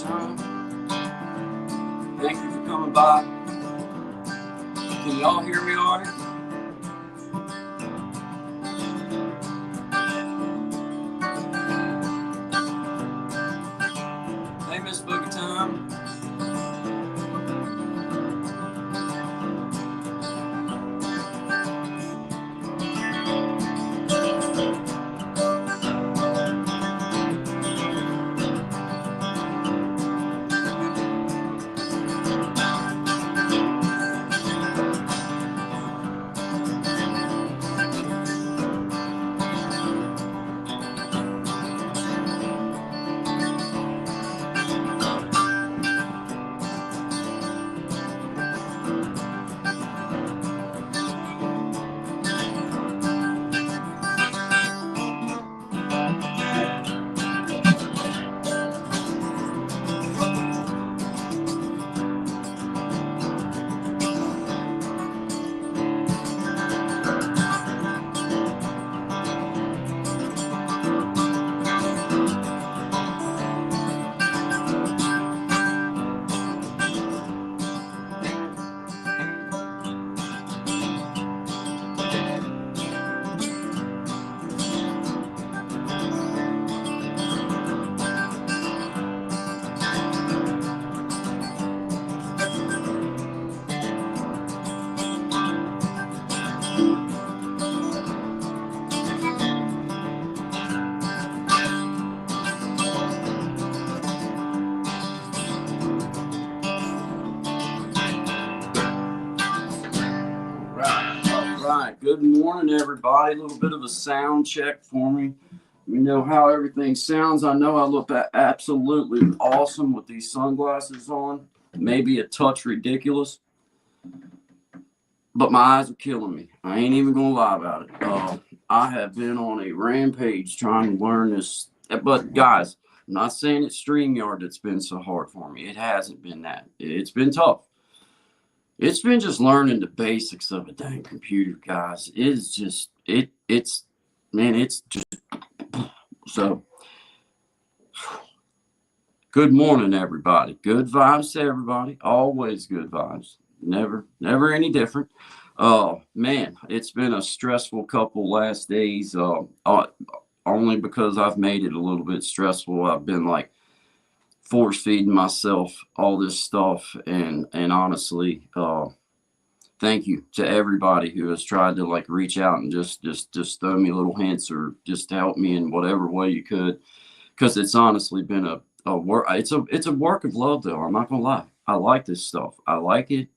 time. Thank you for coming by. Can y'all hear me all right? Hey, Miss Boogie Time. All right. Good morning, everybody. A little bit of a sound check for me. We know how everything sounds. I know I look absolutely awesome with these sunglasses on. Maybe a touch ridiculous, but my eyes are killing me. I ain't even gonna lie about it. I have been on a rampage trying to learn this. But guys, I'm not saying it's StreamYard that's been so hard for me. It hasn't been that. It's been tough. It's been just learning the basics of a dang computer, guys. It's just it's man, it's just so. Good morning, everybody. Good vibes to everybody. Always good vibes. Never any different. Oh man, it's been a stressful couple last days. Only because I've made it a little bit stressful. I've been like force feeding myself all this stuff, and honestly, thank you to everybody who has tried to like reach out and just throw me little hints or just help me in whatever way you could, because it's honestly been a work. It's a work of love, though. I'm not gonna lie. I like this stuff. I like it.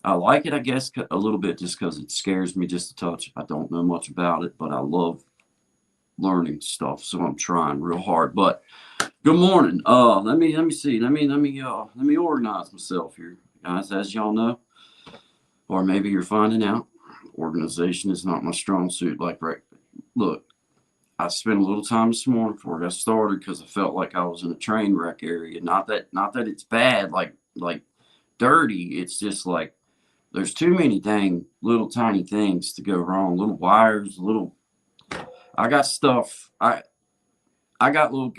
I guess a little bit just because it scares me just a touch. I don't know much about it, but I love learning stuff, so I'm trying real hard. But good morning. Let me see. Let me organize myself here, guys. As y'all know, or maybe you're finding out, organization is not my strong suit. Like, right, look, I spent a little time this morning before I got started because I felt like I was in a train wreck area. Not that it's bad, like dirty. It's just like there's too many dang little tiny things to go wrong. Little wires, little. I got stuff. I got little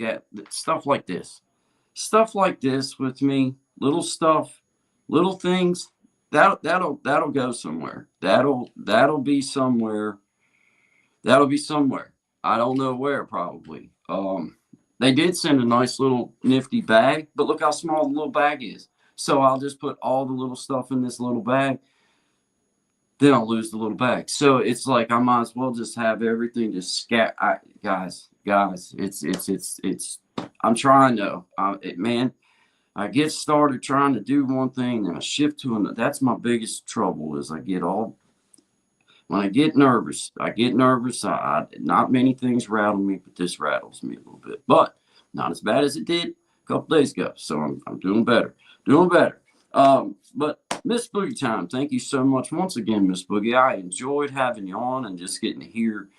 stuff like this. Stuff like this with me. Little stuff, little things. That'll go somewhere. That'll be somewhere. That'll be somewhere. I don't know where, probably. They did send a nice little nifty bag, but look how small the little bag is. So I'll just put all the little stuff in this little bag. Then I'll lose the little bag. So it's like I might as well just have everything just guys, it's. I'm trying though. Man, I get started trying to do one thing, and I shift to another. That's my biggest trouble. Is when I get nervous. Not many things rattle me, but this rattles me a little bit. But not as bad as it did a couple days ago. So I'm doing better. But Miss Boogie Time, thank you so much once again, Miss Boogie. I enjoyed having you on and just getting to hear,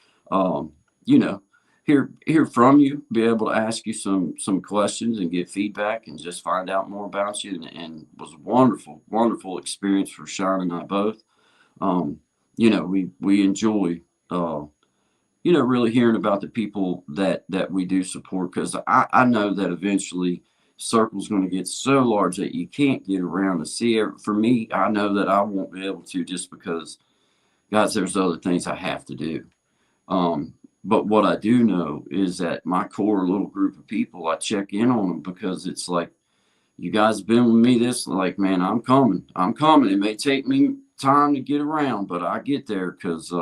you know, hear from you, be able to ask you some questions and get feedback and just find out more about you. And it was a wonderful experience for Sean and I both. We enjoy, really hearing about the people that we do support, because I know that eventually, circle's going to get so large that you can't get around to see it. For me, I know that I won't be able to, just because, guys, there's other things I have to do. But what I do know is that my core little group of people, I check in on them, because it's like, you guys have been with me this, like, man, I'm coming. I'm coming. It may take me time to get around, but I get there, because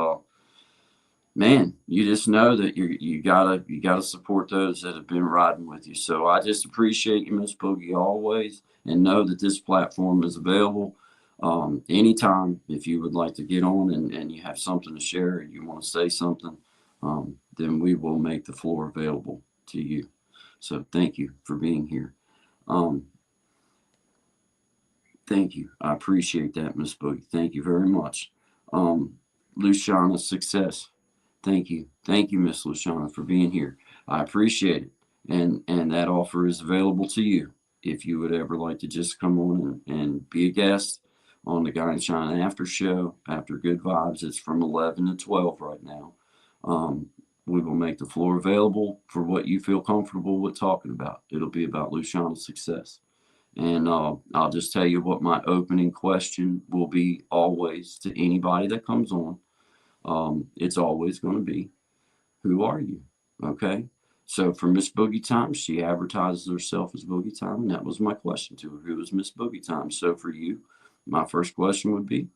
man, you just know that you gotta support those that have been riding with you. So I just appreciate you, Miss Boogie, always, and know that this platform is available anytime. If you would like to get on, and you have something to share, and you want to say something, then we will make the floor available to you. So thank you for being here. Um, Thank you. I appreciate that, Miss Boogie. Thank you very much. Luciana, success. Thank you. Thank you, Miss Luciana, for being here. I appreciate it. And that offer is available to you if you would ever like to just come on and be a guest on the Guy and Shine after show, after Good Vibes. It's from 11 to 12 right now. We will make the floor available for what you feel comfortable with talking about. It'll be about Luciana's success. And I'll just tell you what my opening question will be always to anybody that comes on. It's always going to be, who are you? Okay. So for Miss Boogie Time, she advertises herself as Boogie Time, and that was my question to her. Who is Miss Boogie Time? So for you, my first question would be,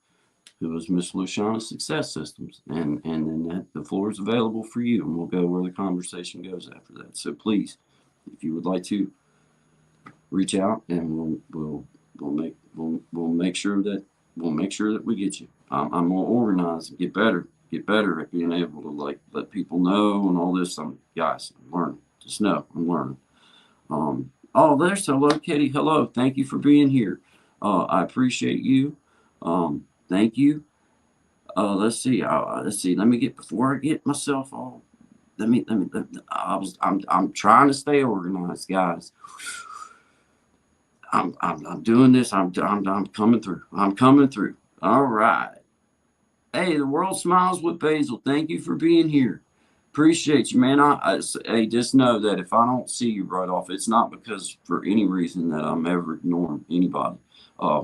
who is Miss Luciana Success Systems? And then the floor is available for you, and we'll go where the conversation goes after that. So please, if you would like to reach out, and we'll make sure that we get you. I'm gonna organize and get better at being able to, like, let people know and all this. Guys, I'm learning. Just know I'm learning. Oh, there's Hello Kitty. Hello, thank you for being here. I appreciate you. Thank you. Let's see. Let's see. Let me get, before I get myself all. I'm trying to stay organized, guys. I'm doing this. I'm coming through. I'm coming through. All right. Hey, the world smiles with Basil. Thank you for being here. Appreciate you, man. Hey, just know that if I don't see you right off, it's not because for any reason that I'm ever ignoring anybody. Uh,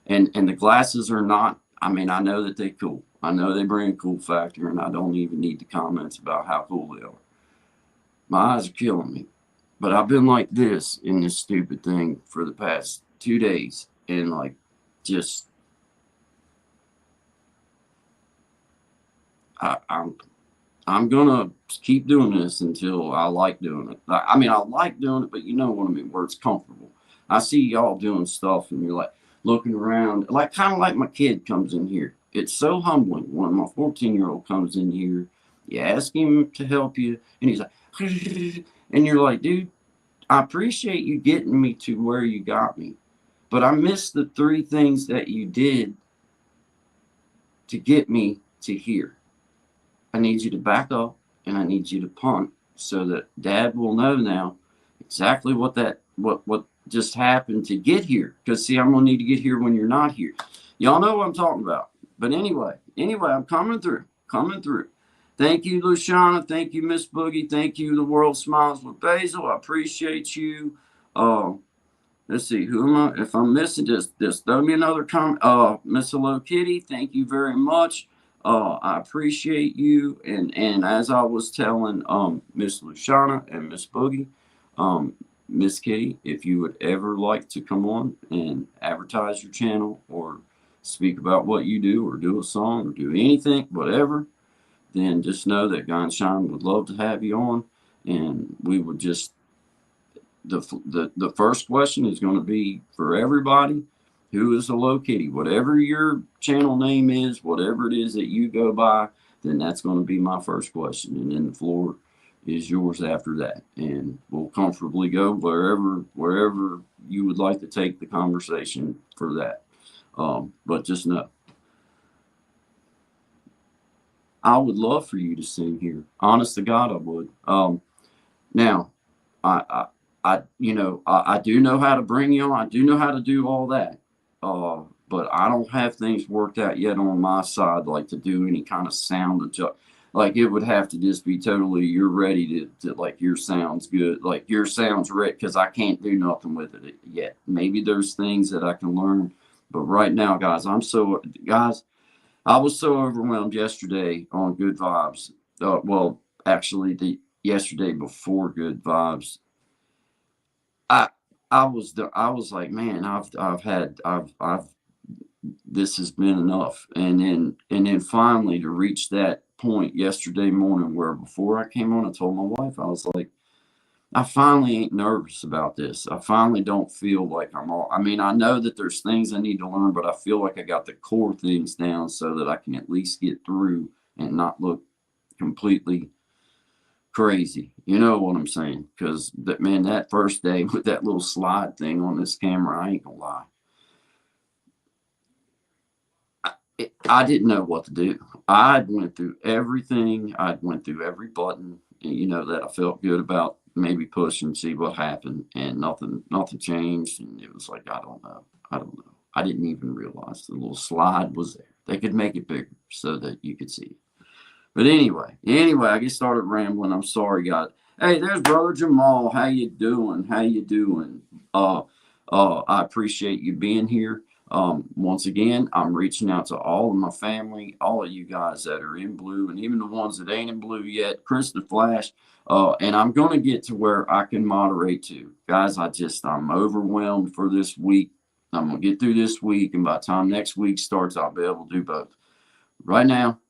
and the glasses are not. I mean, I know that they cool. I know they bring a cool factor, and I don't even need the comments about how cool they are. My eyes are killing me. But I've been like this in this stupid thing for the past 2 days, and like, just I'm gonna keep doing this until I like doing it. I mean, I like doing it, but you know what I mean, where it's comfortable. I see y'all doing stuff, and you're like looking around, like, kind of like my kid comes in here. It's so humbling when my 14-year-old comes in here. You ask him to help you, and he's like, and you're like, dude, I appreciate you getting me to where you got me, but I missed the 3 things that you did to get me to here. I need you to back up, and I need you to punt, so that Dad will know now exactly what just happened to get here. Because see, I'm gonna need to get here when you're not here. Y'all know what I'm talking about. But anyway, I'm coming through. Thank you, Luciana. Thank you, Miss Boogie. Thank you, The World Smiles with Basil. I appreciate you. Let's see, who am I? If I'm missing, just throw me another comment. Miss Hello Kitty, thank you very much. I appreciate you. And as I was telling Miss Luciana and Miss Boogie, Miss Kitty, if you would ever like to come on and advertise your channel, or speak about what you do, or do a song, or do anything, whatever, then just know that Guy and Shine would love to have you on, and we would just, the first question is going to be for everybody. Who is Hello Kitty? Whatever your channel name is, whatever it is that you go by, then that's going to be my first question, and then the floor is yours after that, and we'll comfortably go wherever you would like to take the conversation for that. But just know, I would love for you to sing here. Honest to God, I would. Now, I do know how to bring you on. I do know how to do all that. But I don't have things worked out yet on my side, like to do any kind of sound adjust. like it would have to just be totally you're ready to like your sounds good, like your sounds right, because I can't do nothing with it yet. Maybe there's things that I can learn, but right now, guys, I was so overwhelmed yesterday on Good Vibes. Well, actually, the yesterday before Good Vibes, I I was like, man, I've this has been enough. And then finally to reach that point yesterday morning where before I came on, I told my wife, I was like, I finally ain't nervous about this. I finally don't feel like I'm all, I mean, I know that there's things I need to learn, but I feel like I got the core things down so that I can at least get through and not look completely crazy. You know what I'm saying? Because that, man, that first day with that little slide thing on this camera, I ain't gonna lie. I didn't know what to do. I went through everything. I went through every button, you know, that I felt good about maybe pushing, see what happened, and nothing changed. And it was like, I don't know. I don't know. I didn't even realize the little slide was there. They could make it bigger so that you could see it. But anyway, I get started rambling. I'm sorry, guys. Hey, there's brother Jamal. How you doing? How you doing? I appreciate you being here. Once again, I'm reaching out to all of my family, all of you guys that are in blue, and even the ones that ain't in blue yet. Chris the Flash. And I'm gonna get to where I can moderate too, guys. I'm overwhelmed for this week. I'm gonna get through this week, and by the time next week starts, I'll be able to do both. Right now,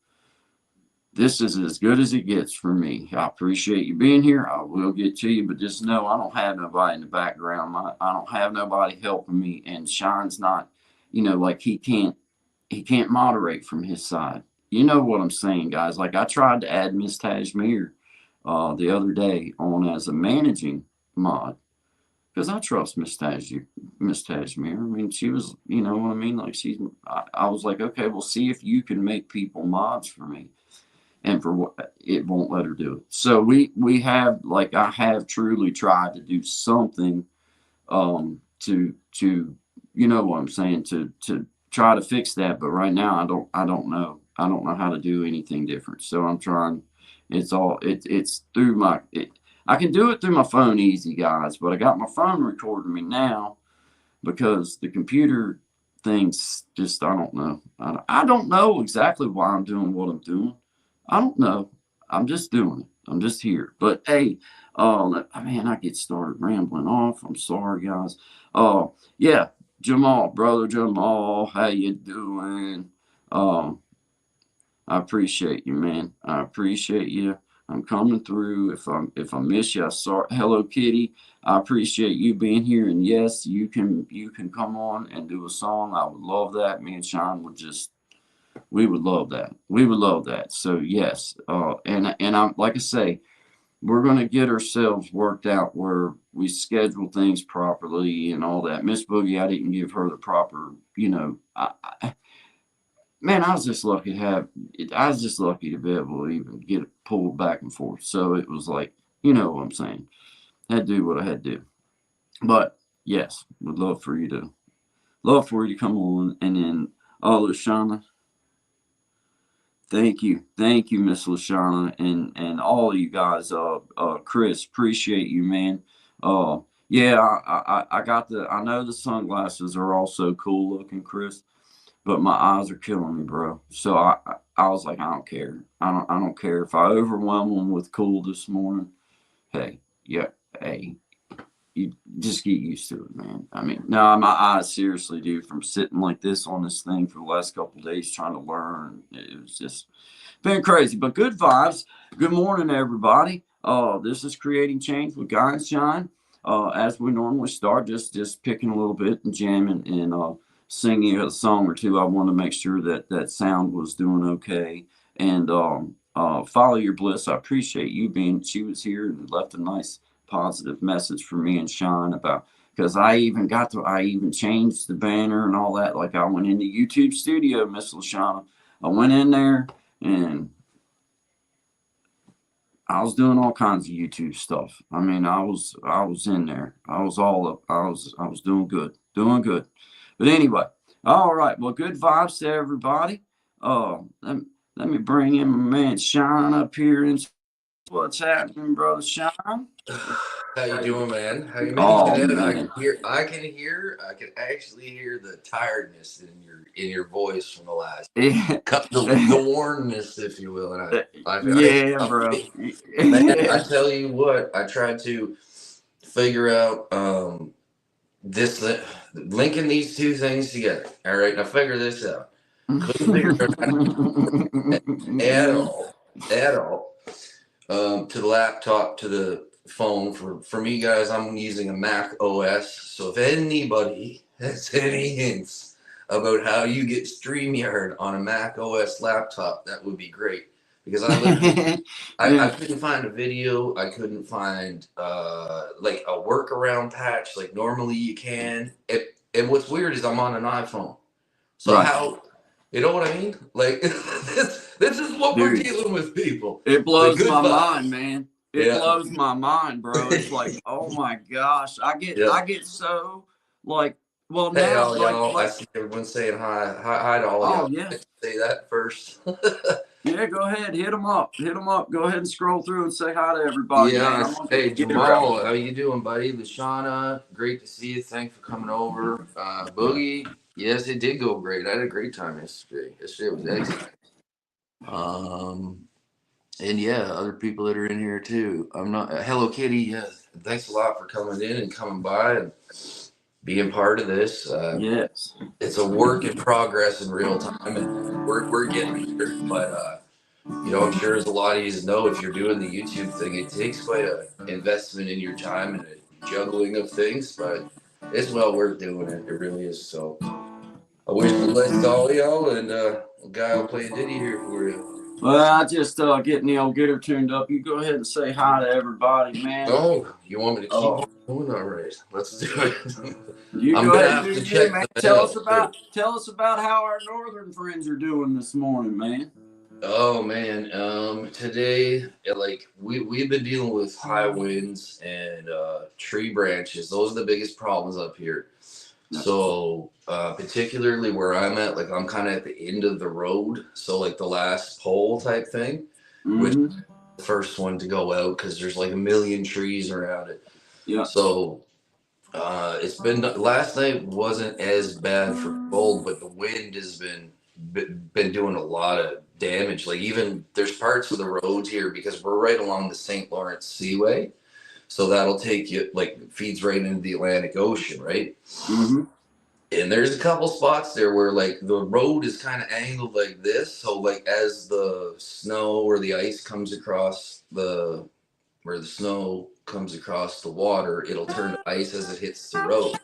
this is as good as it gets for me. I appreciate you being here. I will get to you, but just know I don't have nobody in the background. I don't have nobody helping me, and Sean's not, like he can't moderate from his side. You know what I'm saying, guys? Like I tried to add Miss Tajmir the other day on as a managing mod because I trust Miss Tajmir. I mean, she was, you know what I mean? Like I was like, okay, well, see if you can make people mods for me, and for what it won't let her do it. So we have, like, I have truly tried to do something to you know what I'm saying, to try to fix that, but right now I don't know how to do anything different. So I'm trying. It's through I can do it through my phone easy, guys, but I got my phone recording me now because the computer things just, I don't know. I don't know exactly why I'm doing what I'm doing. I don't know. I'm just doing it. I'm just here. But hey, man, I get started rambling off. I'm sorry, guys. Yeah, Jamal, brother Jamal, how you doing? Um, I appreciate you, man. I appreciate you. I'm coming through. If I miss you, I sorry. Hello, Kitty. I appreciate you being here. And yes, you can come on and do a song. I would love that. Me and Sean would just we would love that. We would love that. So yes, and I'm like I say, we're gonna get ourselves worked out where we schedule things properly and all that. Miss Boogie, I didn't give her the proper, man, I was just lucky to have. I was just lucky to be able to even get it pulled back and forth. So it was like, you know what I'm saying. Had to do what I had to do. But yes, would love for you to come on, and then Lashana. Thank you, Miss Lashana, and all of you guys. Chris, appreciate you, man. Uh, yeah, I got the. I know the sunglasses are also cool looking, Chris, but my eyes are killing me, bro. So I was like, I don't care. I don't care if I overwhelm them with cool this morning. Hey, yeah, hey, you just get used to it, man. I mean, no, my eyes seriously, dude, from sitting like this on this thing for the last couple of days trying to learn. It was just been crazy, but good vibes. Good morning, everybody. This is Creating Change with Guy and Shine. As we normally start, just picking a little bit and jamming and singing a song or two. I want to make sure that that sound was doing okay. And follow your bliss. I appreciate you being. She was here and left a nice positive message for me and Sean about, because I even changed the banner and all that. Like I went into YouTube Studio, Miss Lashana. I went in there and I was doing all kinds of YouTube stuff. I mean, I was in there. I was all up. I was doing good, doing good. But anyway, all right. Well, good vibes to everybody. Uh, Let me bring in my man Sean up here. And what's happening, brother Sean? How you doing, man? How you making Oh it? man. I can actually hear the tiredness in your voice from the last Yeah, the warmness, if you will. And yeah, bro. man, I tell you what, I tried to figure out this linking these two things together. All right, now figure this out. Couldn't figure it out at all, at all. To the laptop, to the phone. For me, guys, I'm using a Mac OS. So if anybody has any hints about how you get StreamYard on a Mac OS laptop, that would be great. Because I literally, I couldn't find a video. I couldn't find like a workaround patch like normally you can. And what's weird is I'm on an iPhone. So Right, how, you know what I mean? Like this is what we're dude. dealing with, people. It The blows good my mind, vibes. man. It Yeah. blows my mind, bro. It's like, oh my gosh, Yep. I get so like, well Hey, now, all like, y'all. I like, see everyone saying hi. Hi to all oh y'all. yeah, Say that first. yeah. Go ahead, hit them up. Go ahead and scroll through and say hi to everybody, man. I'm Yes. gonna Hey, get her out. Jamal. How you doing, buddy? Lashana, great to see you. Thanks for coming over. Boogie. Yes, it did go great. I had a great time yesterday. Yesterday was excellent. Um, and yeah, other people that are in here too. I'm not. Hello, Kitty. Yes. Thanks a lot for coming in and coming by and being part of this. Yes. It's a work in progress in real time, and we're getting there. But I'm sure as a lot of you know, if you're doing the YouTube thing, it takes quite a investment in your time and a juggling of things, but it's well worth doing it. It really is. So I wish the best to all y'all, and Guy will play a ditty here for you. Well, I just getting the old getter tuned up. You go ahead and say hi to everybody, man. Oh, you want me to keep Oh, on going? All right, let's do it. you I'm go gonna ahead and have do to you, check man. the mail too. Tell us about how our northern friends are doing this morning, man. Oh man, today like we've been dealing with high winds and tree branches. Those are the biggest problems up here. So particularly where I'm at, like I'm kind of at the end of the road, so like the last pole type thing, which is Mm-hmm. the first one to go out because there's like a million trees around it. Yeah. So it's been last night wasn't as bad for cold, but the wind has been doing a lot of damage. Like even there's parts of the roads here because we're right along the St. Lawrence Seaway, so that'll take you like feeds right into the Atlantic Ocean, right? Mm-hmm. And there's a couple spots there where like the road is kind of angled like this, so like as the snow or the ice comes across the where the snow comes across the water, it'll turn to ice as it hits the road.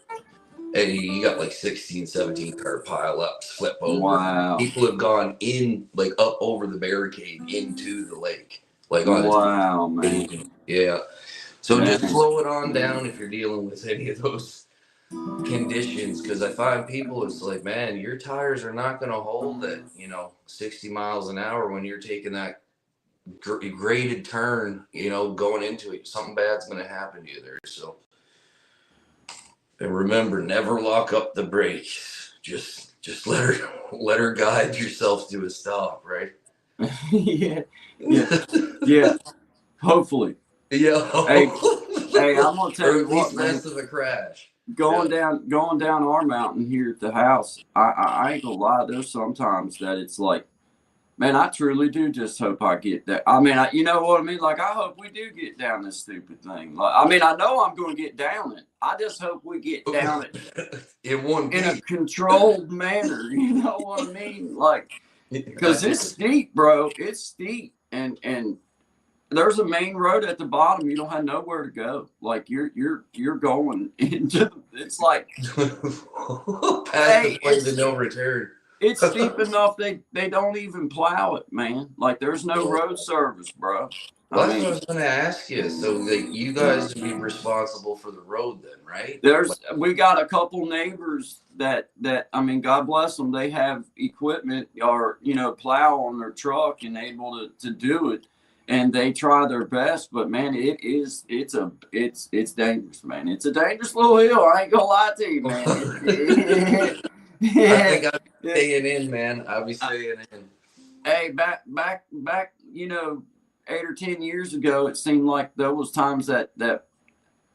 And you got like 16, 17 car pile ups, flip over. Wow. People have gone in, like up over the barricade into the lake, like on Wow, man. a, yeah. So just Man. slow it on down if you're dealing with any of those conditions. Cause I find people, it's like, man, your tires are not going to hold at, 60 miles an hour when you're taking that graded turn, going into it. Something bad's going to happen to you there. So, and remember, never lock up the brakes. Just let her guide yourself to a stop, right? Yeah. Yeah. Yeah. Hopefully. Yeah. Hey, hey, I'm gonna tell Or you at what, least man. less of a crash. Yeah. Going down our mountain here at the house. I ain't gonna lie. There's sometimes that it's like, man, I truly do just hope I get that. I mean, you know what I mean? Like, I hope we do get down this stupid thing. Like, I mean, I know I'm going to get down it. I just hope we get down it In one in a piece. controlled manner. You know what I mean? Like, because it's steep, bro. It's steep, and there's a main road at the bottom. You don't have nowhere to go. Like, you're going into. It's like, Past the hey, point of no return. it's steep enough they don't even plow it, man. Like there's no road service, bro. I Well, that's what I mean, was going to ask you. So, like, you guys would be responsible for the road, then, right? we got a couple neighbors that I mean, God bless them. They have equipment or plow on their truck and able to do it, and they try their best. But man, it's dangerous, man. It's a dangerous little hill. I ain't gonna lie to you, man. I think I'd be Yeah. staying in, man. I'd be staying in. Hey, back, 8 or 10 years ago, it seemed like there was times that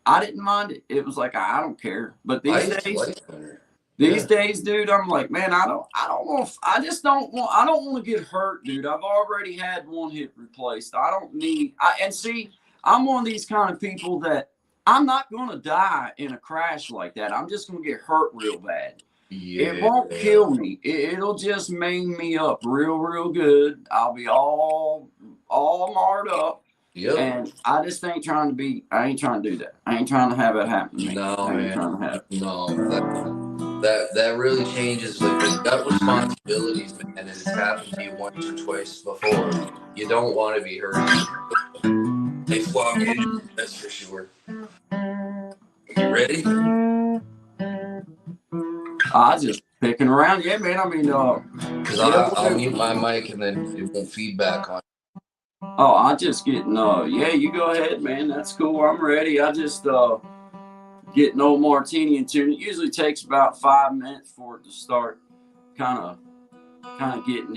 I didn't mind it. It was like I don't care. But these Ice, days, ice winter. these Yeah. days, dude, I'm like, man, I don't want, I just don't want, I don't want to get hurt, dude. I've already had one hip replaced. I don't need, and see, I'm one of these kind of people that I'm not going to die in a crash like that. I'm just going to get hurt real bad. It Yeah. won't kill me. It'll just maim me up real good. I'll be all marred up. Yep. And I just ain't trying to be, I ain't trying to do that. I ain't trying to have it happen to me. No, I ain't man. trying to have it. No. That really changes. Like when you got responsibilities, man, and it's happened to you once or twice before, you don't want to be hurt. They flog in, that's for sure. You ready? I just picking around. Yeah, man. I mean, Because yeah, I'll mute my mic and then it won't feedback on. oh, I just getting, yeah, you go ahead, man. That's cool. I'm ready. I just, getting old martini in tune. It usually takes about 5 minutes for it to start kind of getting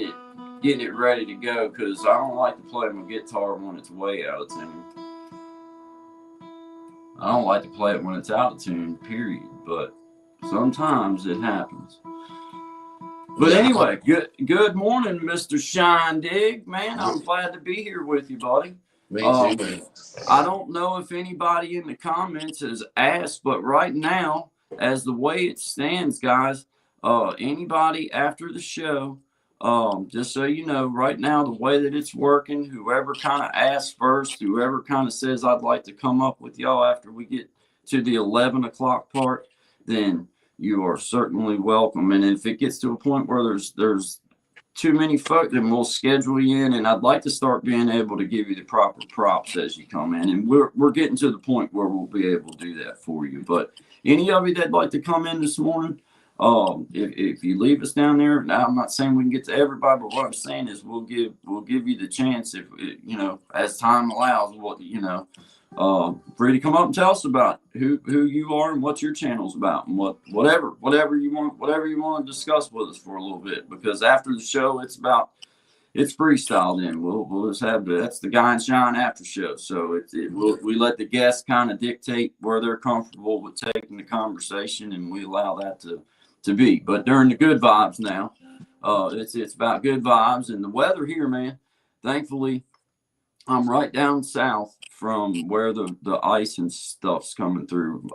it ready to go because I don't like to play my guitar when it's way out of tune. I don't like to play it when it's out of tune, period. But sometimes it happens. But anyway, good morning, Mr. Shine Dig. Man, I'm glad to be here with you, buddy. Me too, man. I don't know if anybody in the comments has asked, but right now, as the way it stands, guys, anybody after the show, just so you know, right now, the way that it's working, whoever kind of asks first, whoever kind of says, I'd like to come up with y'all after we get to the 11 o'clock part, then you are certainly welcome. And if it gets to a point where there's too many folk, then we'll schedule you in. And I'd like to start being able to give you the proper props as you come in. And we're getting to the point where we'll be able to do that for you. But any of you that'd like to come in this morning, if you leave us down there, now I'm not saying we can get to everybody, but what I'm saying is we'll give you the chance if as time allows. Free to come up and tell us about who you are and what your channel's about and whatever you want to discuss with us for a little bit, because after the show it's freestyle. Then we'll just have that's the Guy and Shine after show. So we let the guests kind of dictate where they're comfortable with taking the conversation, and we allow that to be. But during the good vibes now, it's about good vibes and the weather here, man. Thankfully, I'm right down south from where the ice and stuff's coming through.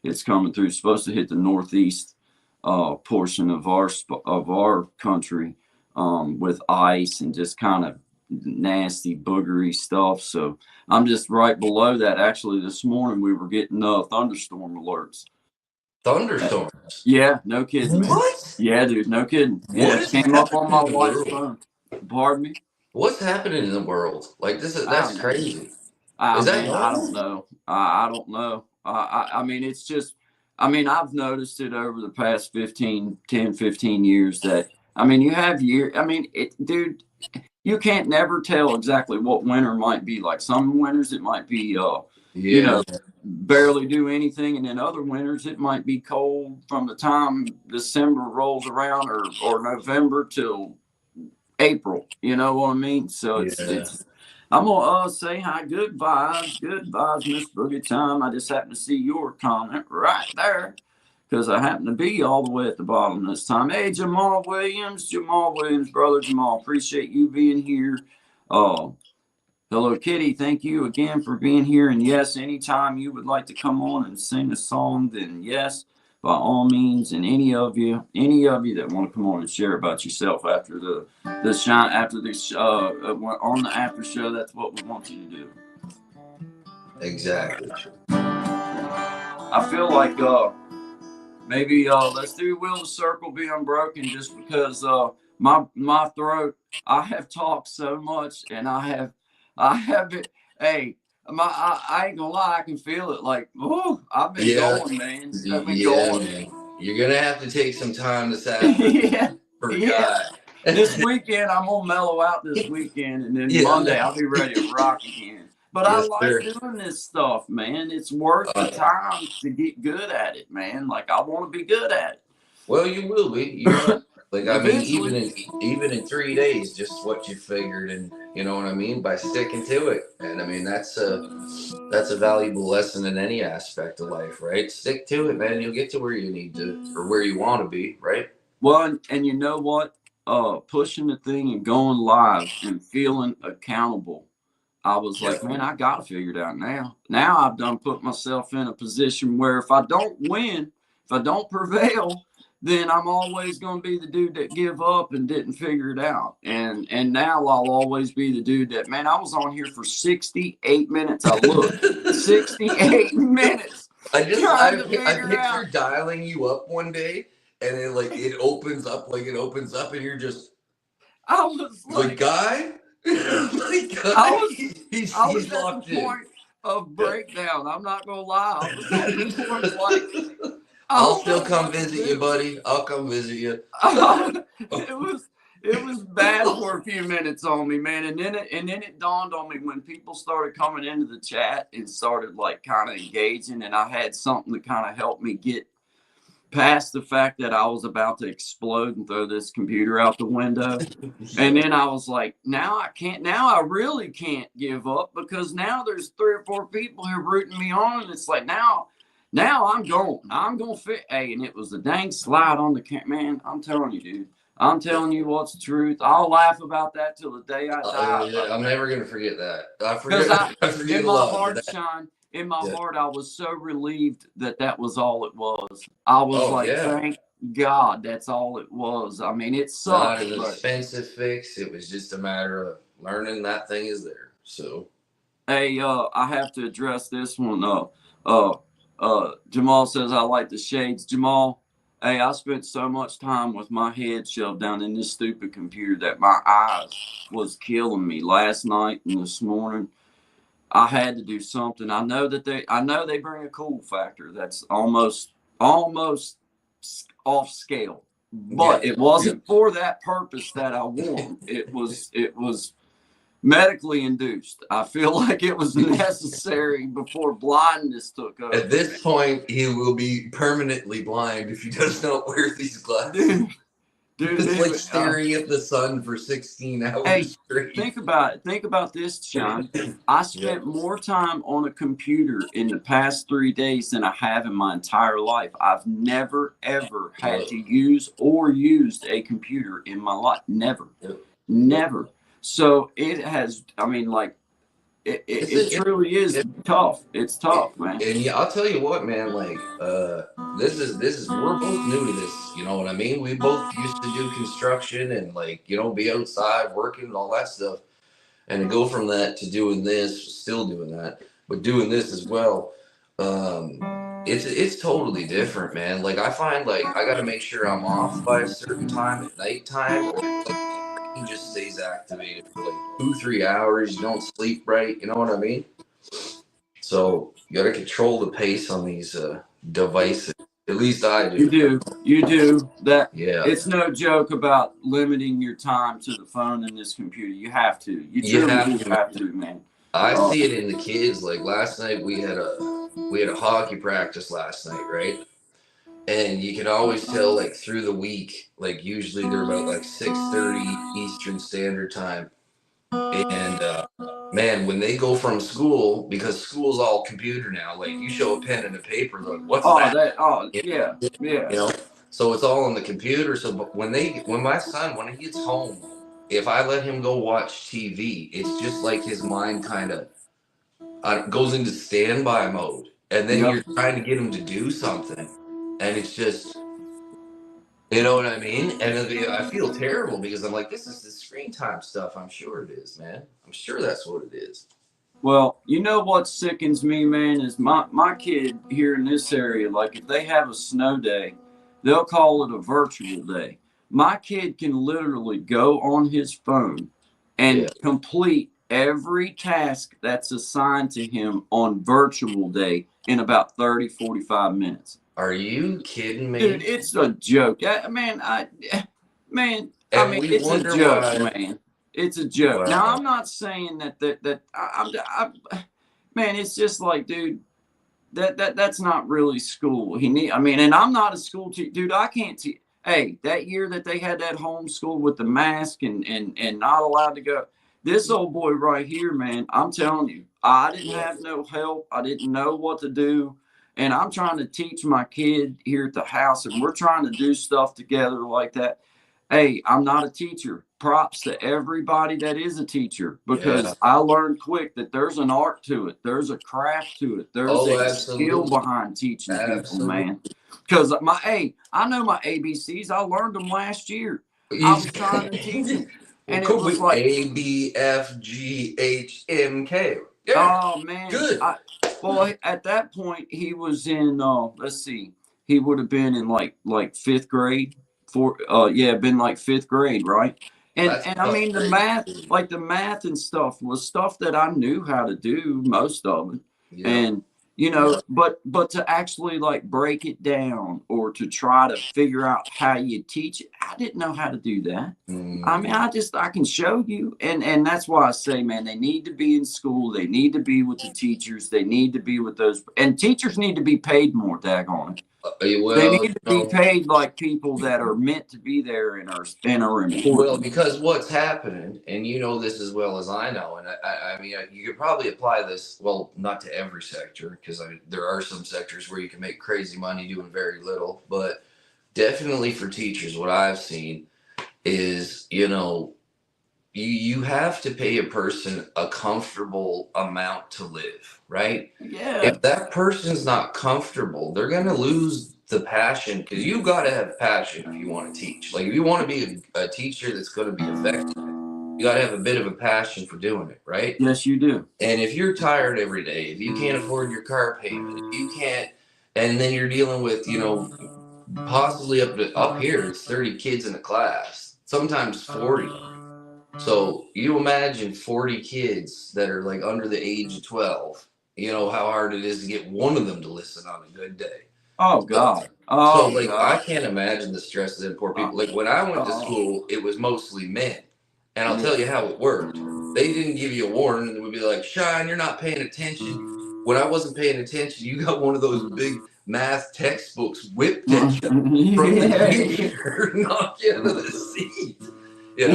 It's coming through. It's supposed to hit the northeast portion of our country with ice and just kind of nasty boogery stuff. So I'm just right below that. Actually, this morning we were getting thunderstorm alerts. Thunderstorms. Yeah, no kidding, man. What? Yeah, dude, no kidding. Yeah, What it is came up on happening my in the wife's world? phone. Pardon me. What's happening in the world? Like that's crazy. Is that Man, I normal? don't know. I don't know. I mean, it's just, I mean, I've noticed it over the past 15 years that, I mean, you have I mean, dude, you can't never tell exactly what winter might be like. Some winters it might be, Yeah. barely do anything. And then other winters it might be cold from the time December rolls around or November till April. You know what I mean? So Yeah. I'm gonna say hi. Good vibes, Miss Boogie Time. I just happened to see your comment right there because I happen to be all the way at the bottom this time. Hey, Jamal Williams, brother Jamal. Appreciate you being here. Hello, Kitty. Thank you again for being here. And yes, anytime you would like to come on and sing a song, then yes, by all means. And any of you that want to come on and share about yourself after this on the after show, that's what we want you to do. Exactly. I feel like maybe let's do Will the Circle Be Unbroken, just because my throat, I have talked so much and I have it. Hey, I ain't gonna lie, I can feel it. Like, oh, I've been going, man. I've been going. Man. You're gonna have to take some time this afternoon. Yeah, Forgot. This weekend I'm gonna mellow out this weekend, and then Monday I'll be ready to rock again. But I like doing this stuff, man. It's worth the time to get good at it, man. Like, I want to be good at it. Well, you will be. Like, I mean, Eventually. even in 3 days, just what you figured, and you know what I mean, by sticking to it. And I mean, that's a valuable lesson in any aspect of life, right? Stick to it, man. You'll get to where you need to, or where you want to be, right? Well, and you know what? Pushing the thing and going live and feeling accountable. I was like, man, I got to figure it out now. Now I've done put myself in a position where if I don't win, if I don't prevail, then I'm always going to be the dude that give up and didn't figure it out. And now I'll always be the dude that, man, I was on here for 68 minutes. I looked, 68 minutes trying to I figure picture out. dialing you up one day, and it opens up, and you're just I was like, like, guy, like, I guy, was I was he's at the locked in. point of Yeah. breakdown. I'm not gonna lie. I was at the point like I I'll don't still know come what to visit you, do. buddy. I'll come visit you. It was bad for a few minutes on me, man, and then it dawned on me when people started coming into the chat and started like kind of engaging, and I had something to kind of help me get past the fact that I was about to explode and throw this computer out the window. And then I was like, now I can't, now I really can't give up because now there's 3 or 4 people who are rooting me on. And it's like, now I'm going. I'm going to fit. Hey, and it was a dang slide on the man. I'm telling you, dude. I'm telling you what's the truth. I'll laugh about that till the day I die about I'm that. never gonna forget that. I Because forget. I forget in a my lot, but heart, that. Sean, in my Yeah. heart, I was so relieved that that was all it was. I was Oh like, yeah. thank God that's all it was. I mean, it Not sucks, an but expensive fix. It was just a matter of learning that thing is there. So hey, I have to address this one. Jamal says I like the shades. Jamal, hey, I spent so much time with my head shoved down in this stupid computer that my eyes was killing me last night and this morning. I had to do something. I know they bring a cool factor that's almost off scale, yeah, but it wasn't for that purpose that I wore 'em. It was medically induced. I feel like it was necessary before blindness took at over, man. this point, he will be permanently blind if he does not wear these glasses. Dude, dude, It's like dude. staring at the sun for 16 Hey, hours straight. think about it. Think about this, Sean. I Yeah. spent more time on a computer in the past 3 days than I have in my entire life. I've never, ever had Yep. to use or used a computer in my life. Never. Yep. Yep. Never. So it has, I mean, like, It's it truly is tough. It's tough, man. and yeah, I'll tell you what, man. Like, this is we're both new to this. You know what I mean? We both used to do construction and like be outside working and all that stuff. And to go from that to doing this, still doing that, but doing this as well, it's totally different, man. Like I find like I got to make sure I'm off by a certain time at nighttime, or like brain just stays activated for like 2 3 hours. You don't sleep right. You know what I mean? So you got to control the pace on these devices. At least I You do. do. You do. That Yeah, it's no joke about limiting your time to the phone and this computer. You have to. You you truly have do to. have to, man. I Uh, see it in the kids. Like last night, we had a hockey practice last night, right? And you can always tell like through the week, like usually they're about like 6:30 Eastern Standard Time, and man, when they go from school, because school's all computer now, like you show a pen and a paper, they're like, what's oh, that? that. Oh, You yeah, yeah. know, so it's all on the computer. So but when my son when he gets home, if I let him go watch TV, it's just like his mind kind of goes into standby mode, and then Yep. you're trying to get him to do something, and it's just, you know what I mean? And I feel terrible because I'm like, this is the screen time stuff. I'm sure it is, man. I'm sure that's what it is. Well, you know what sickens me, man, is my kid here in this area. Like, if they have a snow day, they'll call it a virtual day. My kid can literally go on his phone Yeah. and complete every task that's assigned to him on virtual day in about 30-45 minutes. Are you kidding Dude, me? it's a joke. Man, I And mean, we it's a wonder joke, why. man. It's a joke. Now, Wow. I'm not saying man, it's just like, dude, that's not really school. I mean, and I'm not a school teacher, dude. I can't teach. Hey, that year that they had that homeschool with the mask and not allowed to go, this old boy right here, man, I'm telling you, I didn't Yeah. have no help. I didn't know what to do. And I'm trying to teach my kid here at the house, and we're trying to do stuff together like that. Hey, I'm not a teacher. Props to everybody that is a teacher, Yeah. because I learned quick that there's an art to it. There's a craft to it. There's Oh, a skill absolutely. behind teaching people, Absolutely. man. Because I know my ABCs. I learned them last year. I was trying to teach them, Well, and it cool. was We like, ABFGHMK. Yeah. oh man, Good. well, at that point he was in let's see, he would have been in like fifth grade, for yeah, been like fifth grade, right? That's And I tough mean grade. the math and stuff was stuff that I knew how to do, most of it. Yep. And Yep. but to actually like break it down or to try to figure out how you teach it, I didn't know how to do that. I mean, Mm. I can show you, and that's why I say, man, they need to be in school. They need to be with the teachers. They need to be with those, and teachers need to be paid more. Daggone it, they Well, need to be paid like people that are meant to be there and are well, important. because what's happening, and you know this as well as I know, and I mean, you could probably apply this, well, not to every sector, because there are some sectors where you can make crazy money doing very little, but definitely for teachers, what I've seen is, you have to pay a person a comfortable amount to live, right? Yeah, If that person's not comfortable, they're going to lose the passion, because you got to have passion if you want to teach. Like, if you want to be a teacher that's going to be effective, you got to have a bit of a passion for doing it, right? yes, you do. And if you're tired every day, if you can't afford your car payment, if you can't, and then you're dealing with, possibly up here, it's 30 kids in a class, sometimes 40. So you imagine 40 kids that are like under the age of 12, how hard it is to get one of them to listen on a good day. Oh So, God, so oh like, I God, can't imagine the stress that poor uh, people, like when I went to oh school, it was mostly men. And I'll tell yeah. you how it worked. They didn't give you a warning and would be like, Shine, you're not paying attention. When I wasn't paying attention, you got one of those big math textbooks whipped at you from the Yeah. teacher, knock you out of the seat. You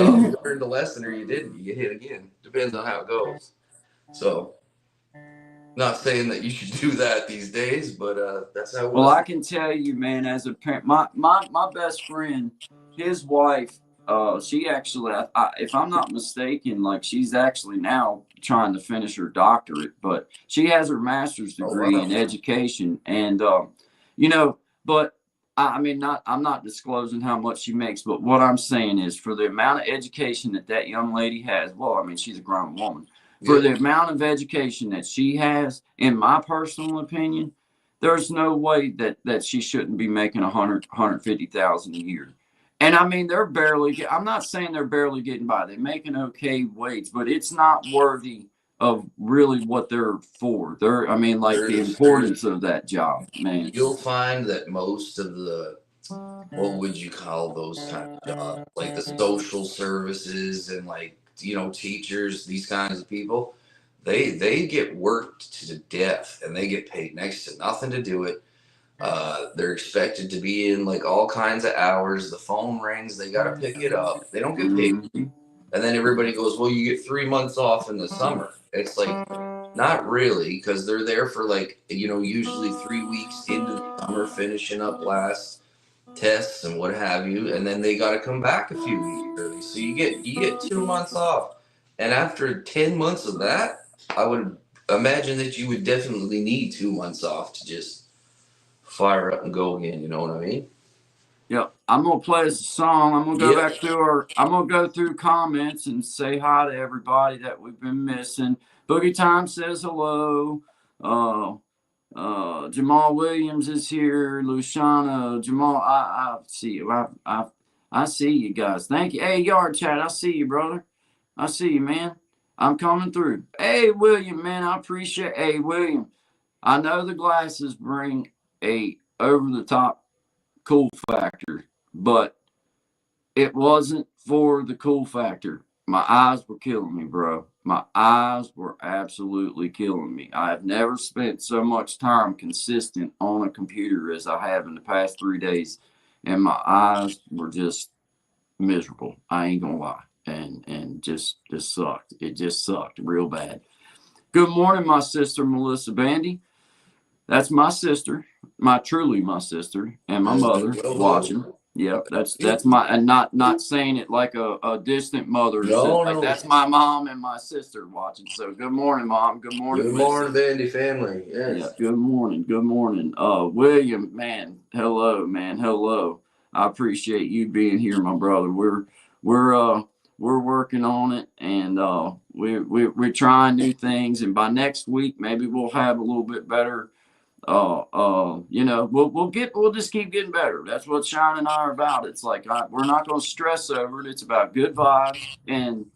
learned a lesson or you didn't. You get hit again. Depends on how it goes. So, not saying that you should do that these days, but that's how it Well, was. I can tell you, man, as a parent, my best friend, his wife, she actually, if I'm not mistaken, like she's actually now trying to finish her doctorate, but she has her master's Oh, degree wow. in education, and you know, but I mean, I'm not disclosing how much she makes, but what I'm saying is, for the amount of education that that young lady has, well, I mean, she's a grown woman. For Yep. the amount of education that she has, in my personal opinion, there's no way that she shouldn't be making 150,000 a year. And I mean, they're barely, I'm not saying they're barely getting by. They're making okay wage, but it's not worthy of really what they're for. They're, I mean, like the There's importance of that job, man. You'll find that most of the, what would you call those kind of jobs, like the social services and, like, teachers, these kinds of people, they get worked to death and they get paid next to nothing to do it. They're expected to be in like all kinds of hours. The phone rings, they got to pick it up. They don't get paid. Mhm. And then everybody goes, well, you get 3 months off in the summer. It's like, not really, because they're there for, like, usually 3 weeks into the summer, finishing up last tests and what have you, and then they got to come back a few weeks early. So you get 2 months off, and after 10 months of that, I would imagine that you would definitely need 2 months off to just fire up and go again. You know what I mean? Yep. I'm gonna play us a song. Yep. I'm gonna go through comments and say hi to everybody that we've been missing. Boogie Time says hello. Uh Jamal Williams is here. Luciana, Jamal, I see you. I see you guys. Thank you. Hey, Yard Chat, I see you, brother. I see you, man. I'm coming through. Hey, William, man, I appreciate. Hey, William, I know the glasses bring a over the top cool factor, but it wasn't for the cool factor. My eyes were killing me, bro. My eyes were absolutely killing me. I have never spent so much time consistent on a computer as I have in the past 3 days. and my eyes were just miserable. I ain't gonna lie, and just sucked. It just sucked real bad. Good morning, my sister Melissa Bandy. That's my sister, my sister, and my mother watching. Yep, that's my, and not saying it like a distant mother. No, like no. that's my mom and my sister watching. So good morning, mom. Good morning. Good morning, Bandy family. Yes. Yeah. Good morning. Good morning. William, man. Hello, man. Hello. I appreciate you being here, my brother. We're working on it, and we're trying new things, and by next week maybe we'll have a little bit better. We'll just keep getting better. That's what Shine and I are about. It's like we're not going to stress over it. It's about good vibes and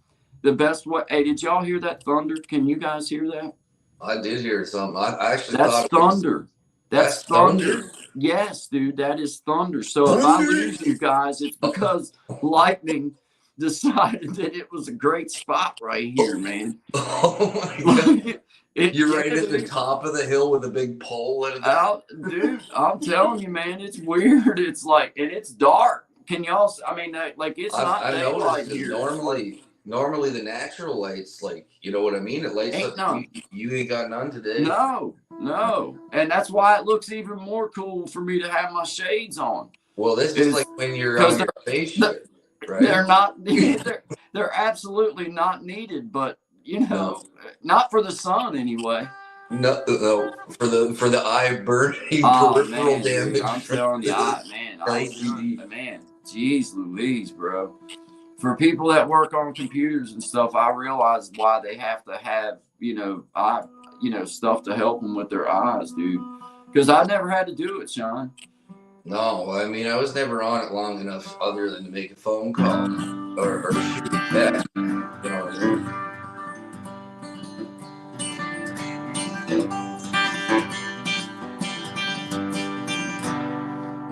the best way. Hey, did y'all hear that thunder? Can you guys hear that? I did hear something. I actually That's thought thunder. That's thunder. thunder. Yes, dude, that is thunder. So if I Thunder. lose you guys, it's because lightning decided that it was a great spot right here, man. Oh my god! You're right at the dude. top of the hill with a big pole at Dude, I'm telling you, man, it's weird. It's like, and it's dark. Can y'all? I mean, like it's not I daylight noticed here. normally the natural lights, like, you know what I mean? It lights Ain't up. none. You ain't got none today. No, and that's why it looks even more cool for me to have my shades on. Well, this is like when you're on your spaceship, right? They're not. They're absolutely not needed, but No. not for the sun anyway. No, for the eye burning Oh peripheral man, damage. dude, I'm telling you, I ain't LCD. doing, man. Jeez Louise, bro. For people that work on computers and stuff, I realize why they have to have stuff to help them with their eyes, dude. Because I never had to do it, Sean. No, I mean, I was never on it long enough other than to make a phone call or shoot a text. You know what I mean?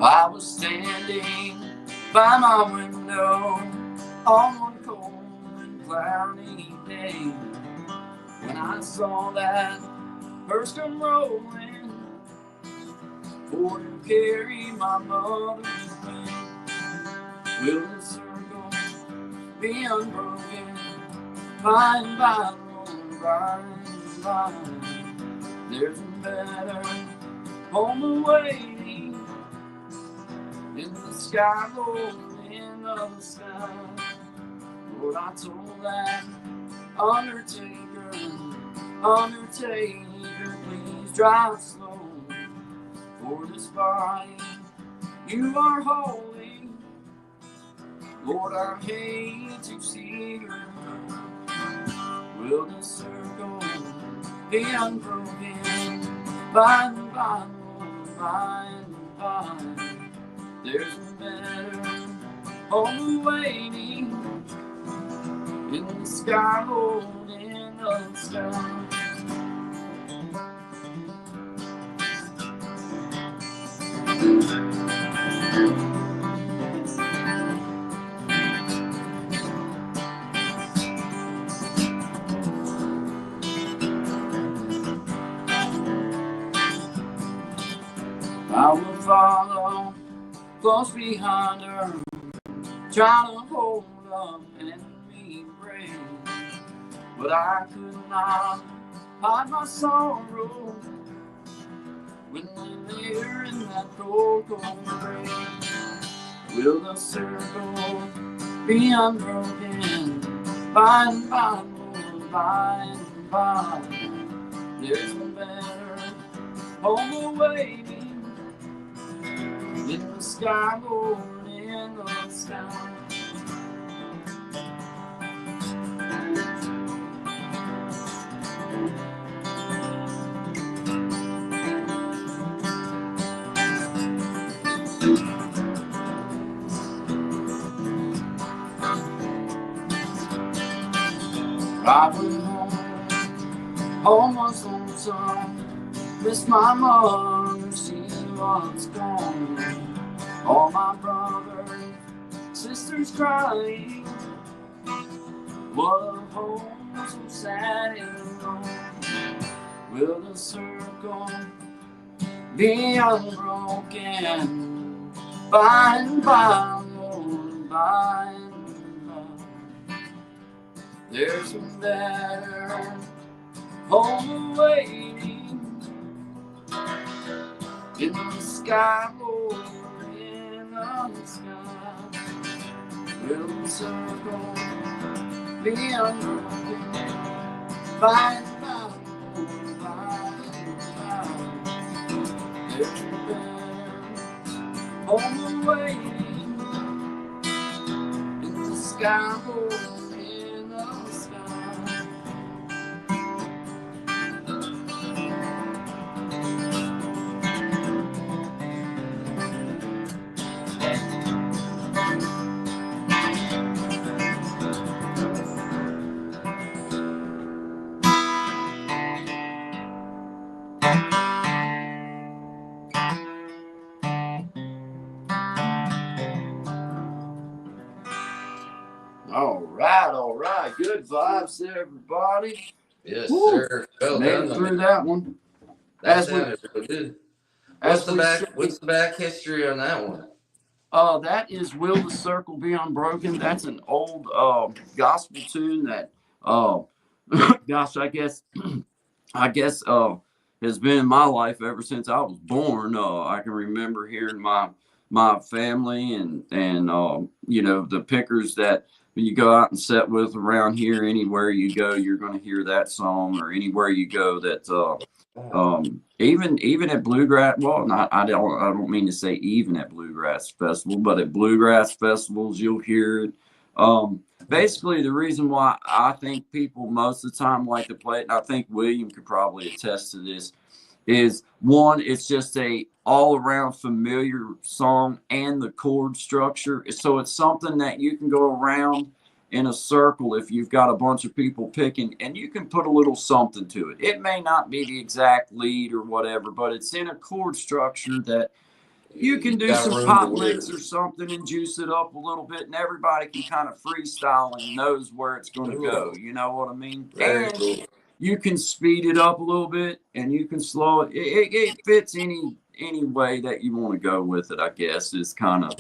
I was standing by my window on one cold and cloudy day when I saw that hearse come rolling for to carry my mother away. Will the circle be unbroken by and by, rolling by and by? There's a better home awaiting in the sky, Lord, in the sky. Lord, I told that undertaker, please drive slow, for this body you are holy. Lord, I hate to see her go. Will the circle be unbroken by and by, Lord, by and by? There's a better home waiting in the sky, Lord, in the sky. I will follow close behind her, trying to hold up and be brave, but I could not hide my sorrow when they lay her in that cold, cold grave. Will the circle be unbroken by and by, Lord, by and by? There's a better home awaiting in the sky, Lord, in the sky. I went home was lonesome, miss my mother, she was gone. All my brothers, sisters crying, what a home so sad and alone. Will the circle be unbroken By and by, Lord, by and by, there's a better home awaiting in the sky, Lord, in the sky. Will the circle be unbroken? By and by, Lord, by and by, there's a better home awaiting in the sky, Lord, in the sky. All right. Good vibes there, everybody. Yes, Woo. sir. Well Made done, it my through man. that one. That As we sounded real good. as we say, What's the back history on that one? that is "Will the Circle Be Unbroken." That's an old gospel tune that, uh, gosh, I guess has been in my life ever since I was born. I can remember hearing my family and you know, the pickers that when you go out and set with around here, anywhere you go, you're going to hear that song, or anywhere you go that even at bluegrass, well, not I don't mean to say even at bluegrass festival, but at bluegrass festivals you'll hear it. Basically, the reason why I think people most of the time like to play it, and I think William could probably attest to this, is one, it's just a all around familiar song, and the chord structure. So it's something that you can go around in a circle if you've got a bunch of people picking, and you can put a little something to it. It may not be the exact lead or whatever, but it's in a chord structure that you can You do got some room to pop work. licks or something and juice it up a little bit, and everybody can kind of freestyle and knows where it's going to go. Cool. You know what I mean? Very And cool. you can speed it up a little bit, and you can slow it. It fits any way that you want to go with it, I guess. Is kind of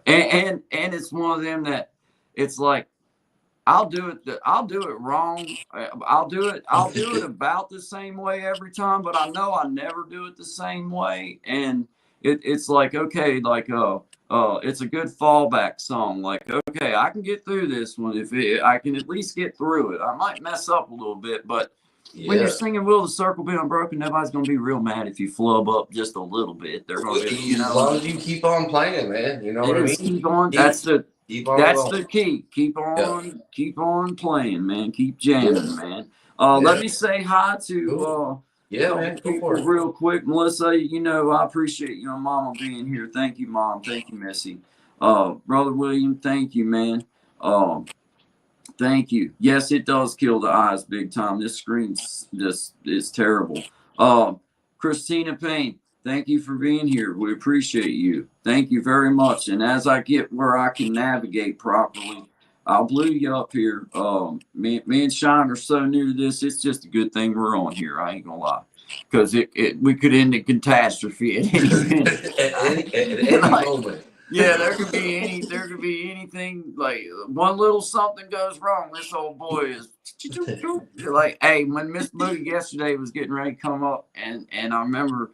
and it's one of them that it's like I'll do it wrong. I'll do it about the same way every time, but I know I never do it the same way. And it's like, okay, like it's a good fallback song. Like, okay, I can get through this one I can at least get through it. I might mess up a little bit, but when you're Yeah. singing "Will the Circle Be Unbroken," nobody's gonna be real mad if you flub up just a little bit. They're gonna be, you As know, long as you keep on playing, man. You know what I just mean? keep on. Keep keep on That's going. the key. Yeah. Keep on playing, man. Keep Yeah. jamming, man. Let Yeah. me say hi to Cool. a Yeah, couple man. Go people for it. real quick. Melissa, you know I appreciate your mama being here. Thank you, mom. Thank you, Missy. Brother William, thank you, man. Um, Thank you. Yes, it does kill the eyes big time. This screen's just is terrible. Uh, Christina Payne, thank you for being here. We appreciate you. Thank you very much. And as I get where I can navigate properly, I'll blue you up here. Me and Shine are so new to this. It's just a good thing we're on here. I ain't gonna lie, because we could end in catastrophe at any minute. At any Like, moment. yeah, there could be anything, like one little something goes wrong. This old boy is like, hey, when Miss Booty yesterday was getting ready to come up, and I remember,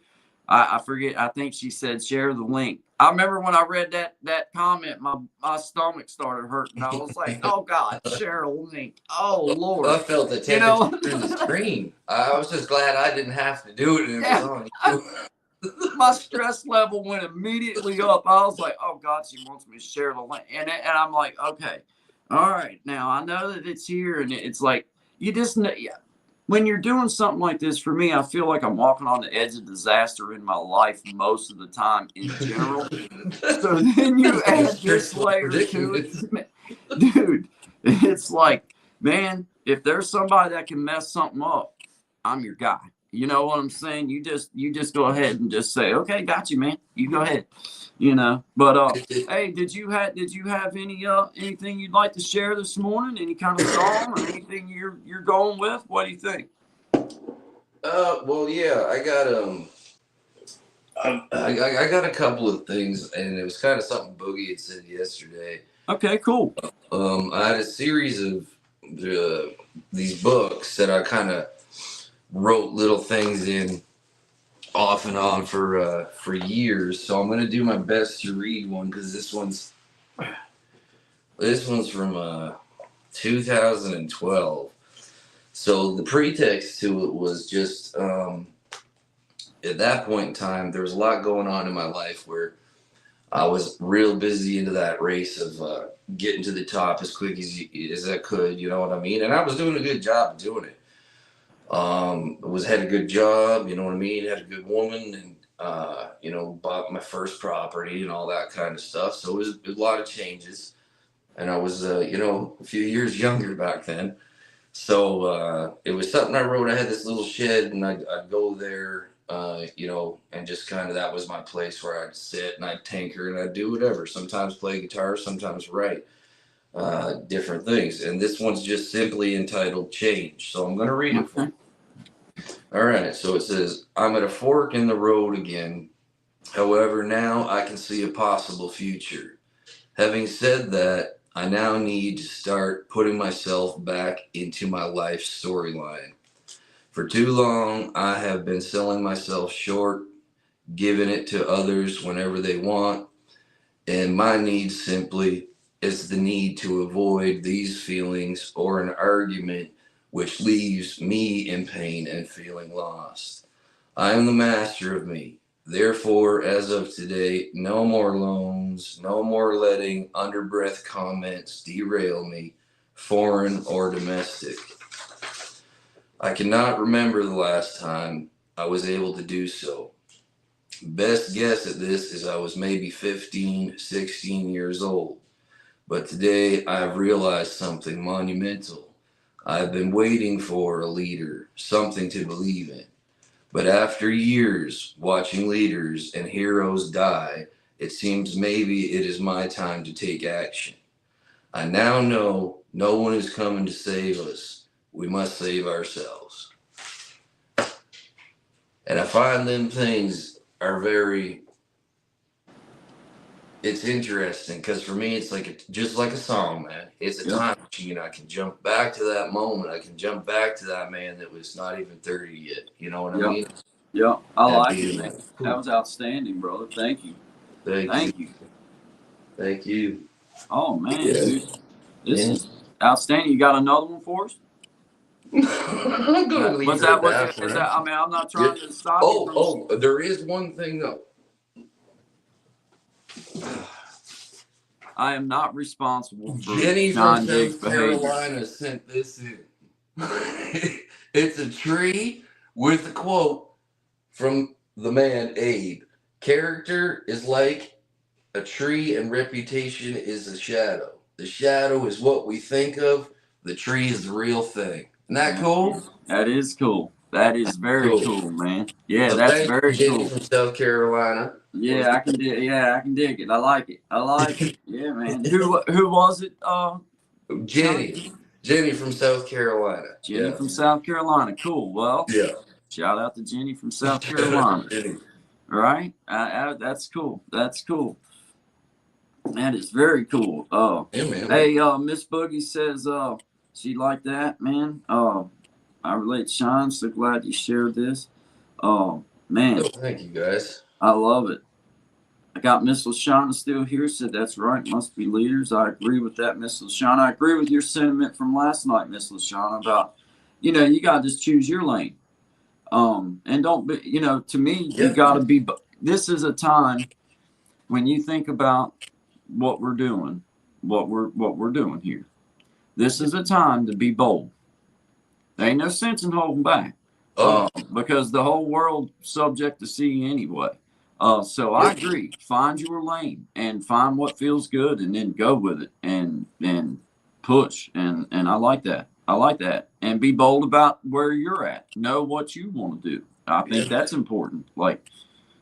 I forget, I think she said share the link. I remember when I read that comment, my stomach started hurting. I was like, oh God, share a link. Oh I Lord, felt the you temperature know. in the screen. I was just glad I didn't have to do it and it was Yeah, on I, you. my stress level went immediately up. I was like, "Oh God, she wants me to share the link," and I'm like, "Okay, all right, now I know that it's here," and it's like you just yeah. When you're doing something like this, for me, I feel like I'm walking on the edge of disaster in my life most of the time in general. So then you It's like a add this stressful layer to predicament. it, dude. It's like, man, if there's somebody that can mess something up, I'm your guy. You know what I'm saying? You just go ahead and just say, okay, got you, man. You go ahead. You know. But hey, did you have anything you'd like to share this morning? Any kind of song or anything you're going with? What do you think? Well, yeah, I got I got a couple of things, and it was kind of something Boogie had said yesterday. Okay, cool. I had a series of these books that I kind of wrote little things in off and on for years. So I'm gonna do my best to read one because this one's from 2012. So the pretext to it was just at that point in time, there was a lot going on in my life where I was real busy into that race of getting to the top as quick as I could, you know what I mean? And I was doing a good job of doing it. Had a good job, you know what I mean? Had a good woman, and bought my first property and all that kind of stuff. So it was a lot of changes, and I was a few years younger back then. So it was something I wrote. I had this little shed, and I'd go there, and just kind of that was my place where I'd sit and I'd tinker and I'd do whatever. Sometimes play guitar, sometimes write different things. And this one's just simply entitled Change. So I'm going to read it for you. All right. So it says, I'm at a fork in the road again. However, now I can see a possible future. Having said that, I now need to start putting myself back into my life storyline. For too long, I have been selling myself short, giving it to others whenever they want, and my need simply is the need to avoid these feelings or an argument which leaves me in pain and feeling lost. I am the master of me. Therefore, as of today, no more loans, no more letting underbreath comments derail me, foreign or domestic. I cannot remember the last time I was able to do so. Best guess at this is I was maybe 15, 16 years old. But today I have realized something monumental. I've been waiting for a leader, something to believe in. But after years watching leaders and heroes die, it seems maybe it is my time to take action. I now know no one is coming to save us. We must save ourselves. And I find them things are it's interesting because for me, it's just like a song, man. It's a time machine. I can jump back to that moment. I can jump back to that man that was not even 30 yet. You know what I mean? Yeah, I like it, man. That was outstanding, brother. Thank you. Thank you. Thank you. Oh, man, dude. This is outstanding. You got another one for us? I'm going to leave was that what is that? I mean, I'm not trying to stop you. There is one thing, though. I am not responsible for Jenny from South Carolina sent this in. It's a tree with a quote from the man Abe. Character is like a tree and reputation is a shadow. The shadow is what we think of. The tree is the real thing. Isn't that cool? That is cool. That is very cool, man. Yeah, so that's very Jenny cool. From South Carolina. Yeah, I can dig. Yeah, I can dig it. I like it. I like it. Yeah, man. Who was it? Jenny. Jenny from South Carolina. Jenny from South Carolina. Cool. Well, shout out to Jenny from South Carolina. All right. That's cool. That's cool. That is very cool. Hey, Miss Boogie says she liked that, man. I relate, Sean. So glad you shared this. Oh, man. Thank you, guys. I love it. I got Miss LaShawna still here. Said that's right. Must be leaders. I agree with that, Miss LaShawna. I agree with your sentiment from last night, Miss LaShawna, about, you got to just choose your lane. And don't be, to me, you got to be, this is a time when you think about what we're doing, what we're doing here. This is a time to be bold. There ain't no sense in holding back. Because the whole world's subject to see anyway. So I agree. Find your lane and find what feels good, and then go with it and push. And I like that. I like that. And be bold about where you're at. Know what you want to do. I think that's important. Like,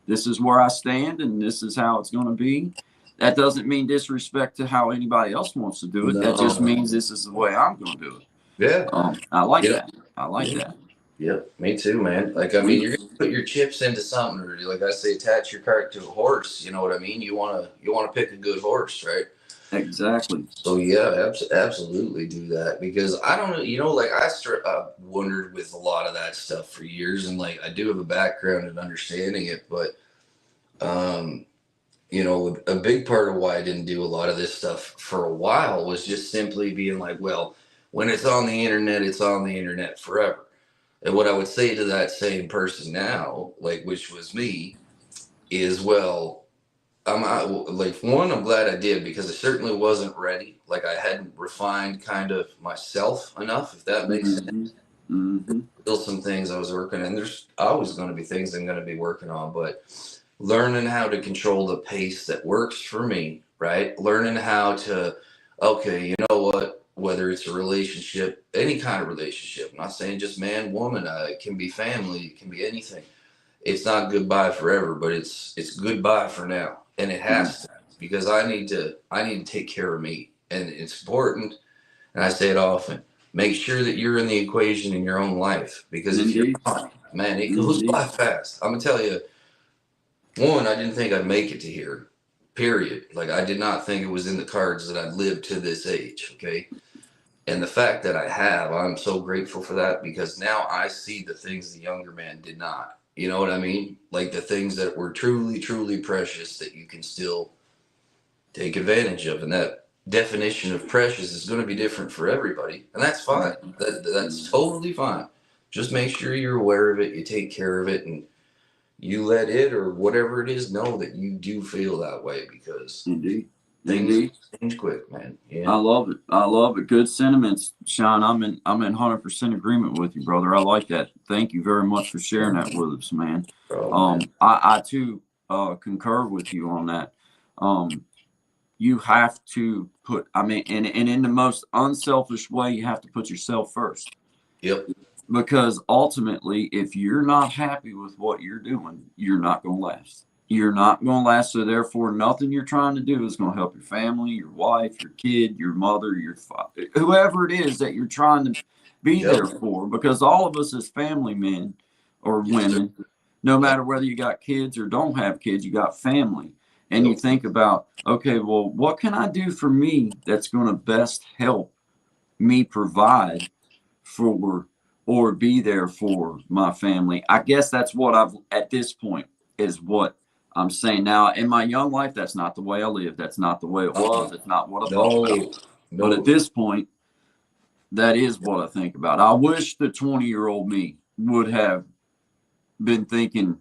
this is where I stand, and this is how it's going to be. That doesn't mean disrespect to how anybody else wants to do it. No. That just means this is the way I'm going to do it. Yeah. I like that. I like that. Yep, me too, man. Like, I mean, put your chips into something, or like I say, attach your cart to a horse. You know what I mean? You wanna pick a good horse, right? Exactly. So yeah, absolutely do that, because I don't know, like wondered with a lot of that stuff for years, and like I do have a background in understanding it, but um, a big part of why I didn't do a lot of this stuff for a while was just simply being like, well, when it's on the internet, it's on the internet forever. And what I would say to that same person now, like, which was me, is, well, like, one, I'm glad I did, because I certainly wasn't ready. Like, I hadn't refined kind of myself enough, if that makes sense. Mm-hmm. Mm-hmm. Still some things I was working on, and there's always going to be things I'm going to be working on, but learning how to control the pace that works for me, right? Learning how to, okay, you know what? Whether it's a relationship, any kind of relationship, I'm not saying just man, woman, it can be family, it can be anything. It's not goodbye forever, but it's goodbye for now, and it has to, because I need to take care of me, and it's important. And I say it often: make sure that you're in the equation in your own life, because if you're Indeed. not, man, it goes Indeed. by fast. I'm gonna tell you, one, I didn't think I'd make it to here. Period. Like, I did not think it was in the cards that I'd live to this age. Okay. And the fact that I have, I'm so grateful for that, because now I see the things the younger man did not. You know what I mean? Like, the things that were truly, truly precious that you can still take advantage of. And that definition of precious is going to be different for everybody. And that's fine. That's totally fine. Just make sure you're aware of it, you take care of it, and you let it, or whatever it is, know that you do feel that way, because Indeed. things Indeed. change quick, man. I Yeah. love it. I love it. Good sentiments, Sean. I'm in 100% agreement with you, brother. I like that. Thank you very much for sharing that with us, man. Oh, man. I too concur with you on that. Um, you have to put. I mean, and in the most unselfish way, you have to put yourself first. Yep. Because ultimately, if you're not happy with what you're doing, you're not going to last. You're not going to last. So therefore, nothing you're trying to do is going to help your family, your wife, your kid, your mother, your father, whoever it is that you're trying to be Yep. there for. Because all of us as family men or Yes, sir. women, no Yep. matter whether you got kids or don't have kids, you got family. And you Yep. think about, okay, well, what can I do for me that's going to best help me provide for or be there for my family. I guess that's what I've at this point is what I'm saying. Now, in my young life, that's not the way I lived. That's not the way it was. Uh-uh. It's not what I thought about. No. But at No. this point, that is what I think about. I wish the 20-year-old me would have been thinking,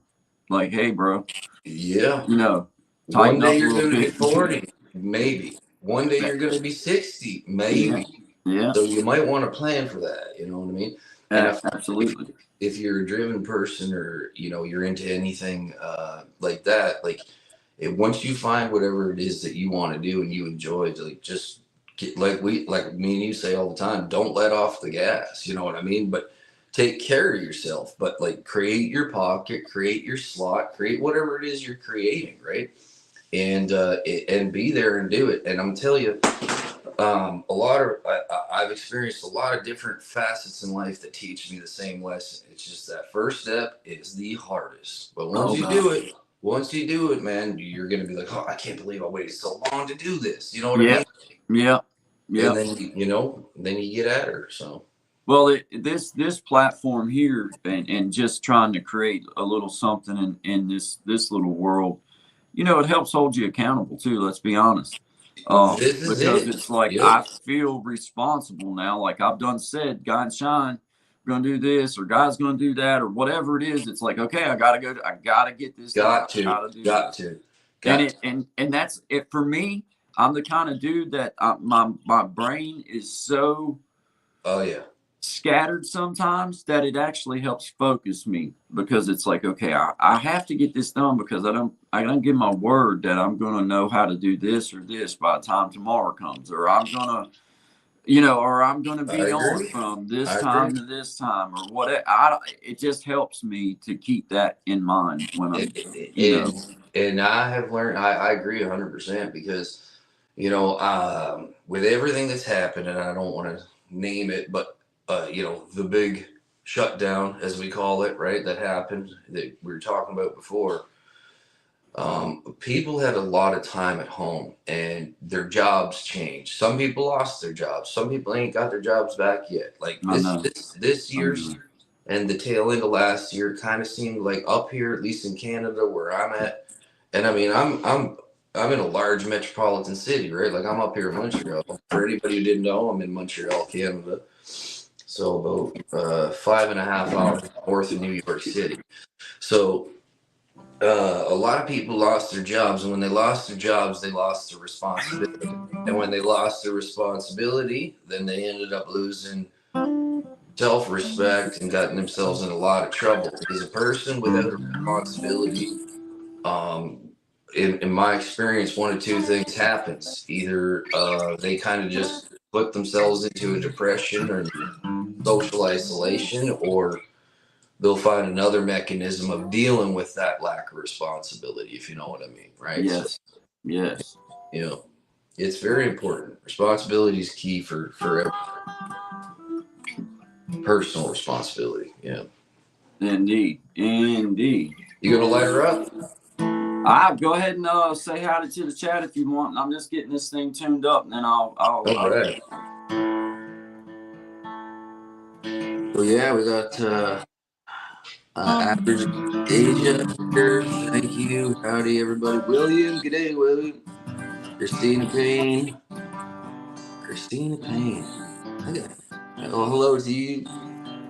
like, hey, bro, Yeah. you know, One tighten day up a you're little going to be bit. 40, maybe. One day you're going to be 60, Yeah. maybe. Yeah. So you might want to plan for that. You know what I mean? And Absolutely. if you're a driven person, or you're into anything like that, like, once you find whatever it is that you want to do and you enjoy, like, just get, like me and you say all the time, don't let off the gas. You know what I mean? But take care of yourself. But, like, create your pocket, create your slot, create whatever it is you're creating, right? And be there and do it. And I'm telling you, I've experienced a lot of different facets in life that teach me the same lesson. It's just that first step is the hardest, but Oh, once you do it, man, you're gonna be like, oh, I can't believe I waited so long to do this. You know what I yeah. mean? Yeah. And Yeah. then then you get at her. So Well, this platform here, and just trying to create a little something in this little world, it helps hold you accountable too. Let's be honest, this is because it. it's like Yep. I feel responsible now. Like I've done said, guy and shine, we're gonna do this, or guy's gonna do that, or whatever it is. It's like, okay, I gotta go. I gotta get this done. Got I to. gotta do Got this, to. and Got it to. and that's it for me. I'm the kind of dude that my brain is so Oh yeah. scattered sometimes that it actually helps focus me, because it's like, okay, I have to get this done, because I don't give my word that I'm going to know how to do this or this by the time tomorrow comes, or I'm going to I be on agree. from this I agree. time to this time, or whatever. It just helps me to keep that in mind when I'm, you know, And I have learned. I agree 100%, because with everything that's happened, and I don't want to name it, but the big shutdown, as we call it, right? That happened that we were talking about before. People had a lot of time at home and their jobs changed. Some people lost their jobs. Some people ain't got their jobs back yet. Like I know. this I year's know. and the tail end of last year kind of seemed like up here, at least in Canada where I'm at. And I mean, I'm in a large metropolitan city, right? Like I'm up here in Montreal. For anybody who didn't know, I'm in Montreal, Canada. So about 5.5 hours north of New York City. So a lot of people lost their jobs, and when they lost their jobs, they lost their responsibility. And when they lost their responsibility, then they ended up losing self-respect and gotten themselves in a lot of trouble. Because a person without a responsibility, um, in my experience, one of two things happens: either they kind of just put themselves into a depression or social isolation, or they'll find another mechanism of dealing with that lack of responsibility, if you know what I mean, right? So, Yes. Yes. you know, it's very important. Responsibility is key for every personal responsibility. Yeah. Indeed. Indeed. You gonna light her up? I go ahead and say hi to the chat if you want. I'm just getting this thing tuned up, and then All right. So yeah, we got average Asia here. Thank you. Howdy, everybody. William, g'day, William. Christina Payne. Christina Payne. Okay. Oh, hello to you.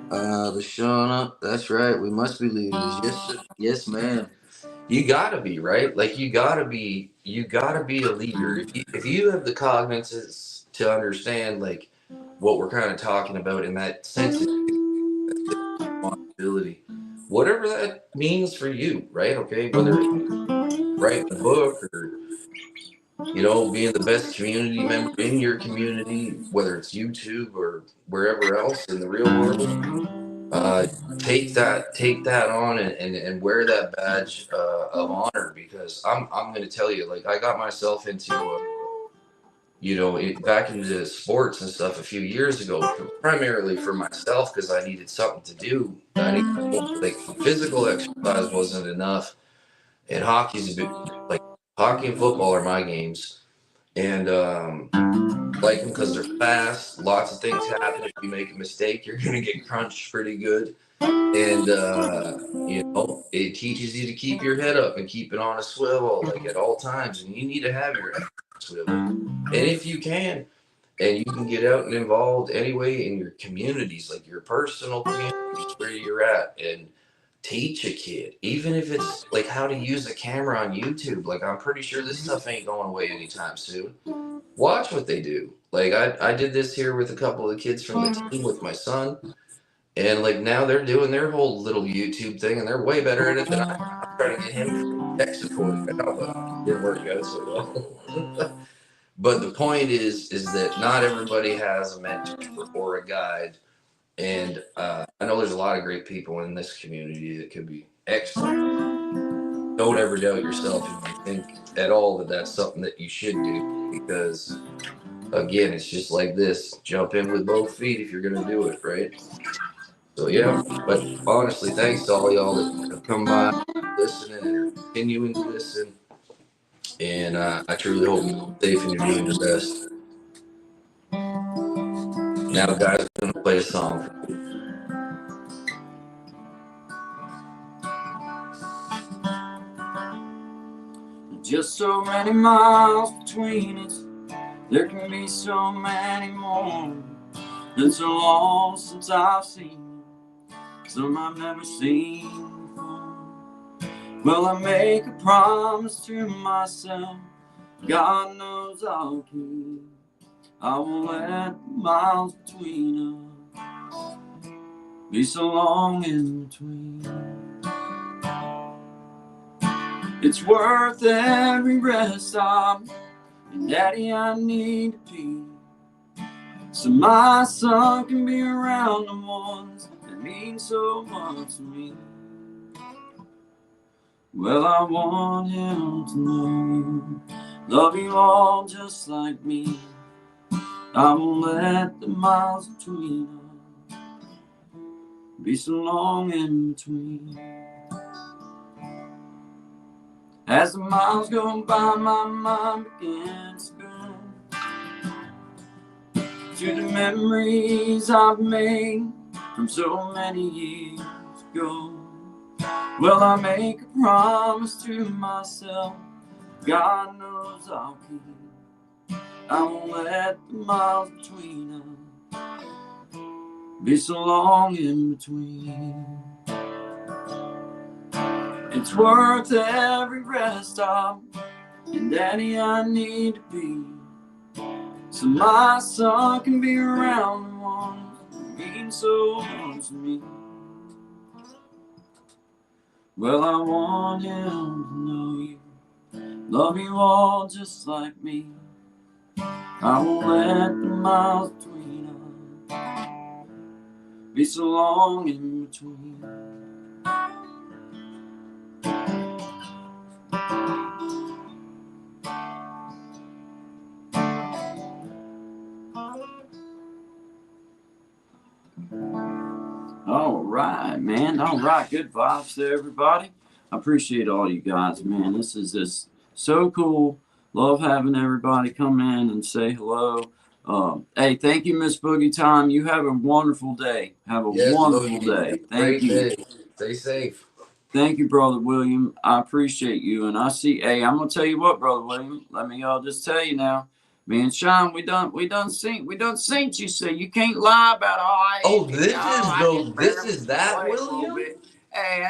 Lashana. That's right. We must be leaders. Yes, sir. Yes, ma'am. You gotta be, right. Like you gotta be a leader. If you have the cognizance to understand like what we're kind of talking about in that sense of responsibility, whatever that means for you, right? Okay, whether it's writing a book or being the best community member in your community, whether it's YouTube or wherever else in the real world, uh, take that on and wear that badge of honor, because I'm going to tell you, like I got myself into back into sports and stuff a few years ago, primarily for myself because I needed something to do. I need like physical exercise wasn't enough, and hockey's a bit like hockey and football are my games, and like them because they're fast. Lots of things happen. If you make a mistake, you're gonna get crunched pretty good. And it teaches you to keep your head up and keep it on a swivel, like at all times. And you need to have your head on a swivel. And if you can, and you can get out and involved anyway in your communities, like your personal communities where you're at, and teach a kid, even if it's like how to use a camera on YouTube. Like I'm pretty sure this stuff ain't going away anytime soon. Watch what they do. Like I did this here with a couple of the kids from the team with my son, and like now they're doing their whole little YouTube thing, and they're way better at it than I am. I'm trying to get him tech support now, but it didn't work out so well. But the point is that not everybody has a mentor or a guide, and I know there's a lot of great people in this community that could be excellent. Don't ever doubt yourself if you think at all that that's something that you should do, because again, it's just like this: jump in with both feet if you're gonna do it, right? So yeah, but honestly, thanks to all y'all that have come by, listening, and are continuing to listen. And I truly hope you're safe and you're doing your best. Now, guys, I'm gonna play a song. Just so many miles between us, there can be so many more. Been so long since I've seen some I've never seen before. Well, I make a promise to myself, God knows I'll keep. I won't let the miles between us be so long in between. It's worth every rest stop, and Daddy, I need to pee, so my son can be around the ones that mean so much to me. Well, I want him to know you, love you all just like me. I won't let the miles between us be so long in between. As the miles go by, my mind begins to go to the memories I've made from so many years ago. Well, I make a promise to myself, God knows I'll keep. I won't let the miles between us be so long in between. It's worth every rest stop, and Daddy, I need to be, so my son can be around the ones that mean so much to me. Well, I want him to know you, love you all just like me. I won't let the miles between us be so long in between. All right, man. All right. Good vibes to everybody. I appreciate all you guys, man. This is just so cool. Love having everybody come in and say hello. Hey, thank you, Miss Boogie Time. You have a wonderful day. Have a Yes, wonderful Boogie. Have day. a Thank great you. day. Stay safe. Thank you, Brother William. I appreciate you. And I see, hey, I'm gonna tell you what, Brother William. Let me just tell you now. Me and Sean, we done seen you, so you can't lie about Oh, I just this barely is that played a little William? bit. Hey,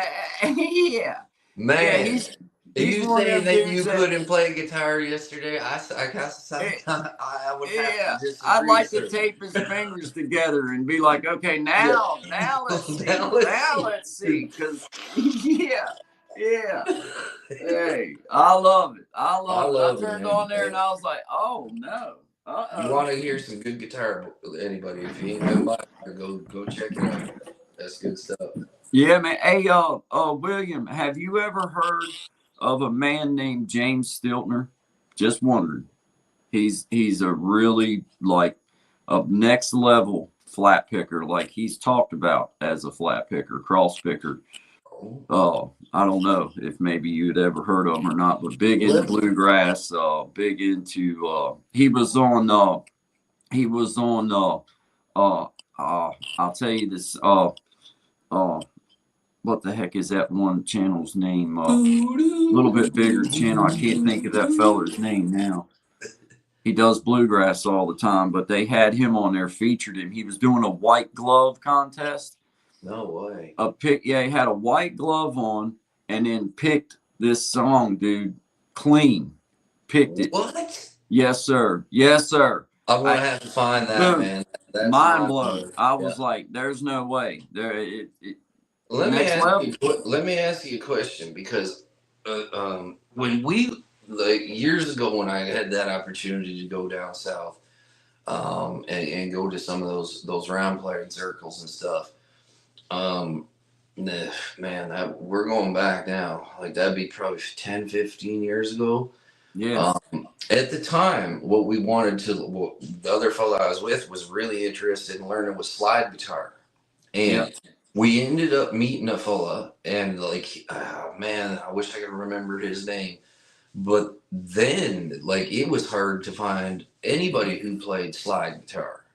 yeah. Yeah, Man, are he's you one of saying them that dudes you that couldn't play guitar yesterday? I guess eh, I would have to yeah, I'd disagree, like to sir. tape his fingers together and be like, okay, Yeah. now let's see. Now let's Now see. let's see. Cause yeah. Hey, I love it. I I love it. I love it, turned man. on there and I was like, oh no. You Uh-oh. want to hear some good guitar, anybody? If you ain't been by, go check it out. That's good stuff. Yeah, man. Hey, William, have you ever heard of a man named James Stiltner? Just wondering. He's a really like a next level flat picker, like he's talked about as a flat picker, cross picker. Oh, I don't know if maybe you'd ever heard of him or not, but big into let me. bluegrass, big into he was on I'll tell you this uh what the heck is that one channel's name? Little bit bigger channel. I can't think of that feller's name now. He does bluegrass all the time, but they had him on there, featured him. He was doing a white glove contest. No way. He had a white glove on and then picked this song, dude, clean. Picked it. What? Yes, sir. Yes, sir. I'm gonna I have to find that, boom. man. That's Mind mind blown. blowing. I Yeah. was like, there's no way. It Let me next ask level. you. Let me ask you a question because when we like years ago when I had that opportunity to go down south and go to some of those round playing circles and stuff. Um, man, we're going back now. Like that'd be probably 10, 15 years ago. Yeah. At the time, what we wanted to, what the other fellow I was with was really interested in learning was slide guitar. Yeah. And we ended up meeting a fella, and like, oh, man, I wish I could remember his name. But then, like, it was hard to find anybody who played slide guitar.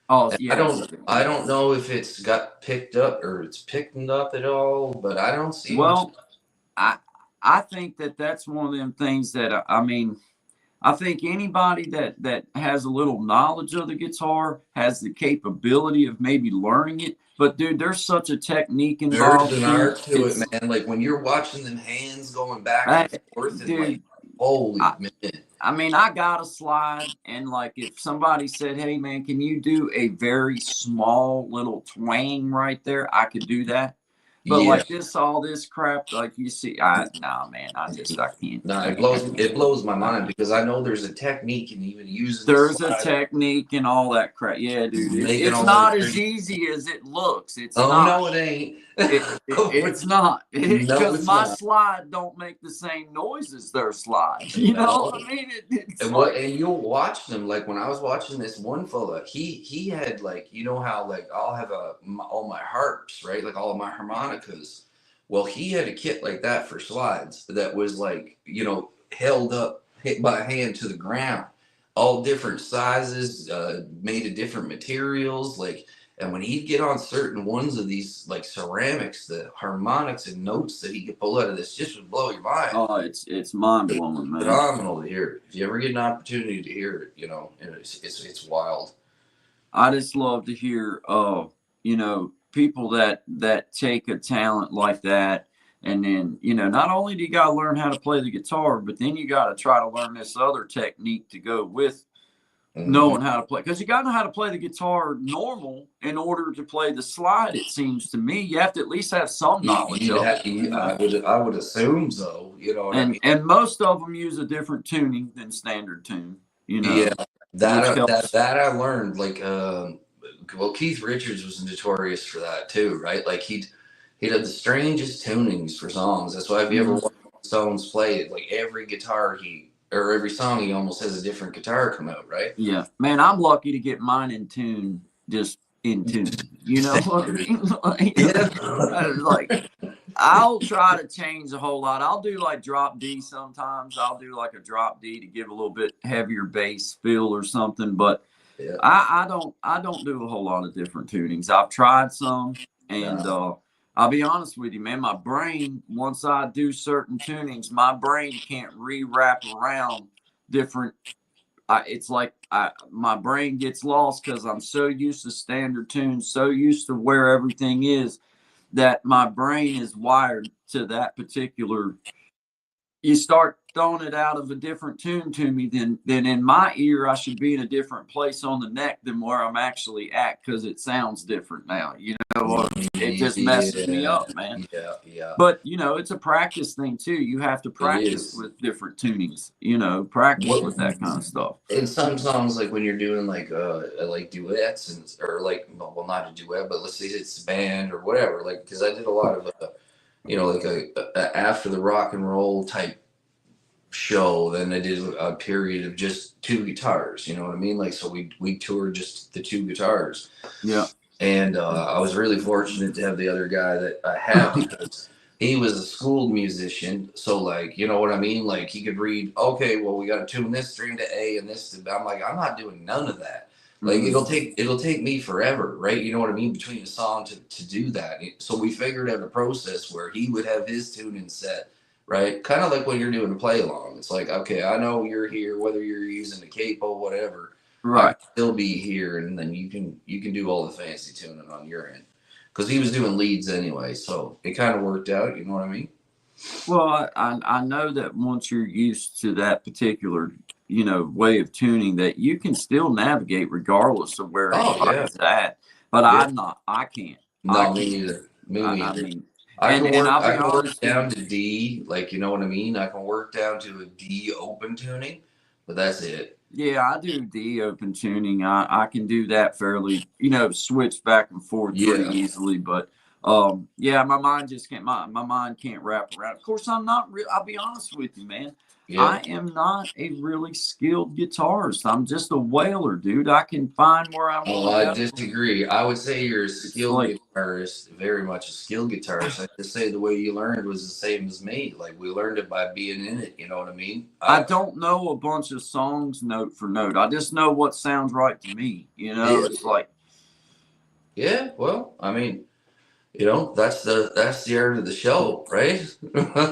Oh, And yes. I don't know if it's got picked up or it's picking up at all, but I don't see much. Well, I I think that that's one of them things that I mean, I think anybody that has a little knowledge of the guitar has the capability of maybe learning it. But dude, there's such a technique There's involved an to it. art to it, It's man. Like when you're watching them hands going back I, and forth, and like, dude, holy I, man. I mean, I got a slide, and like if somebody said, "Hey, man, can you do a very small little twang right there?" I could do that. But Yeah. like this, all this crap, like you see, nah, man, I can't. No, I can't. it blows my mind because I know there's a technique in even using the There's a slide, technique and all that crap. Yeah, dude, making it's all the not as turns. easy as it looks. It's Oh not. no, it ain't. It's not, No, because it's my not. slide don't make the same noise as their slide. You know what No. I mean? It's And what like, and you'll watch them like when I was watching this one fella, he had like you know how like I'll have all my harps, right? Like all of my harmonicas. Well, he had a kit like that for slides that was like, held up, hit by hand to the ground, all different sizes, made of different materials, like. And when he'd get on certain ones of these like ceramics, the harmonics and notes that he could pull out of this just would blow your mind. oh, it's mind blowing, man. Phenomenal to hear. If you ever get an opportunity to hear it, and it's wild. I just love to hear, people that take a talent like that, and then not only do you got to learn how to play the guitar, but then you got to try to learn this other technique to go with Hmm. knowing how to play, because you got to know how to play the guitar normal in order to play the slide. It seems to me you have to at least have some knowledge You'd of have, it, I would assume so. You know what I and mean? most of them use a different tuning than standard tune, Yeah, which helps. that I learned. Like, well, Keith Richards was notorious for that too, right? Like he'd have the strangest tunings for songs. That's why if you ever Mhm. watch Stones play it, like every guitar or every song he almost has a different guitar come out, right? Yeah, man, I'm lucky to get mine in tune, just in tune. You know what I mean? Yeah. Like, I'll try to change a whole lot. I'll do like drop D sometimes. I'll do like a drop D to give a little bit heavier bass feel or something. But Yeah. I don't do a whole lot of different tunings. I've tried some, and No. I'll be honest with you, man. My brain, once I do certain tunings, my brain can't re-wrap around different. It's like my brain gets lost because I'm so used to standard tunes, so used to where everything is, that my brain is wired to that particular. You start throwing it out of a different tune to me, then in my ear I should be in a different place on the neck than where I'm actually at, because it sounds different now. It just messes me Yeah. up, man. Yeah. Yeah. But it's a practice thing too. You have to It practice is. with different tunings, practice What with that kind of stuff. in some songs, like when you're doing like duets or like well not a duet, but let's say it's band or whatever. Like because I did a lot of like a after the rock and roll type show. Then I did a period of just two guitars. You know what I mean? Like so we toured just the two guitars. Yeah. And I was really fortunate to have the other guy that I had because he was a schooled musician. So, like, you know what I mean? Like, he could read, okay, well, we got to tune this string to A and this to B. I'm like, I'm not doing none of that. Like, Mhm. it'll take me forever, right? You know what I mean? Between a song to do that. So we figured out a process where he would have his tuning set, right? Kind of like when you're doing a play along. It's like, okay, I know you're here, whether you're using a capo, whatever. I Right. can still be here, and then you can do all the fancy tuning on your end because he was doing leads anyway, so it kind of worked out. You know what I mean? Well, I know that once you're used to that particular, way of tuning, that you can still navigate regardless of where Oh yeah, anybody's at. But yeah. I'm not. I can't. I No, me can't. neither. Me I neither. mean, and I'll I be can work honest with down you. to D, like you know what I mean. I can work down to a D open tuning, but that's it. Yeah, I do the open tuning. I can do that fairly, switch back and forth pretty Yeah, easily. But yeah, my mind just can't. My mind can't wrap around. Of course, I'm not real. I'll be honest with you, man. I yep. am not a really skilled guitarist. I'm just a wailer, dude. I can find where I Oh, want to I go. disagree. I would say you're a It's skilled like guitarist, very much a skilled guitarist. I just say the way you learned was the same as me. Like we learned it by being in it. You know what I mean? I don't know a bunch of songs note for note. I just know what sounds right to me. Yeah, It's like yeah. Well, I mean, that's the art of the show, right?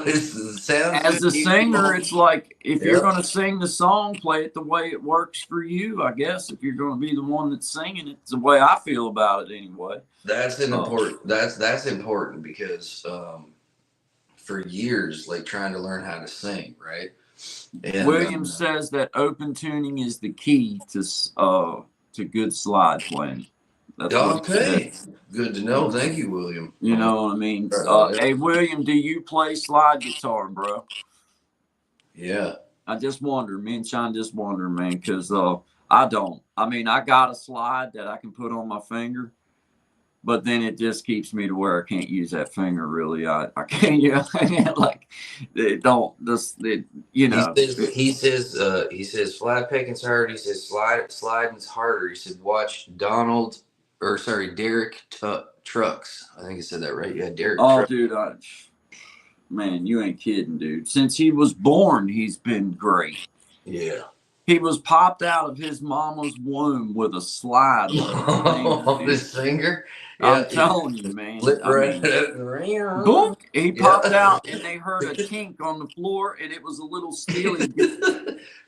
It sounds good. as a You singer, know? it's like if you're Yep. going to sing the song, play it the way it works for you. I guess if you're going to be the one that's singing it, it's the way I feel about it anyway. That's an Uh, important. That's important because for years, like trying to learn how to sing, right? And Williams says that open tuning is the key to good slide playing. That's what he said. Okay. Good to know. Thank you, William. You know what I mean? Yeah. Hey, William, do you play slide guitar, bro? Yeah. I just wonder. Me and Sean just wonder, man, because I don't. I mean, I got a slide that I can put on my finger, but then it just keeps me to where I can't use that finger really. I can't, you know, like it don't this it, you He know. says he says flat picking's hard. He says sliding's harder. He said watch Derek Trucks. I think he said that right. Yeah, Derek Oh, Trucks. dude, man, you ain't kidding, dude. Since he was born, he's been great. Yeah. He was popped out of his mama's womb with a slide On on his his finger, dude. finger. Yeah. I'm telling you, man. Flip I right. mean, boom, he popped Yeah. out, and they heard a tink on the floor, and it was a little steely.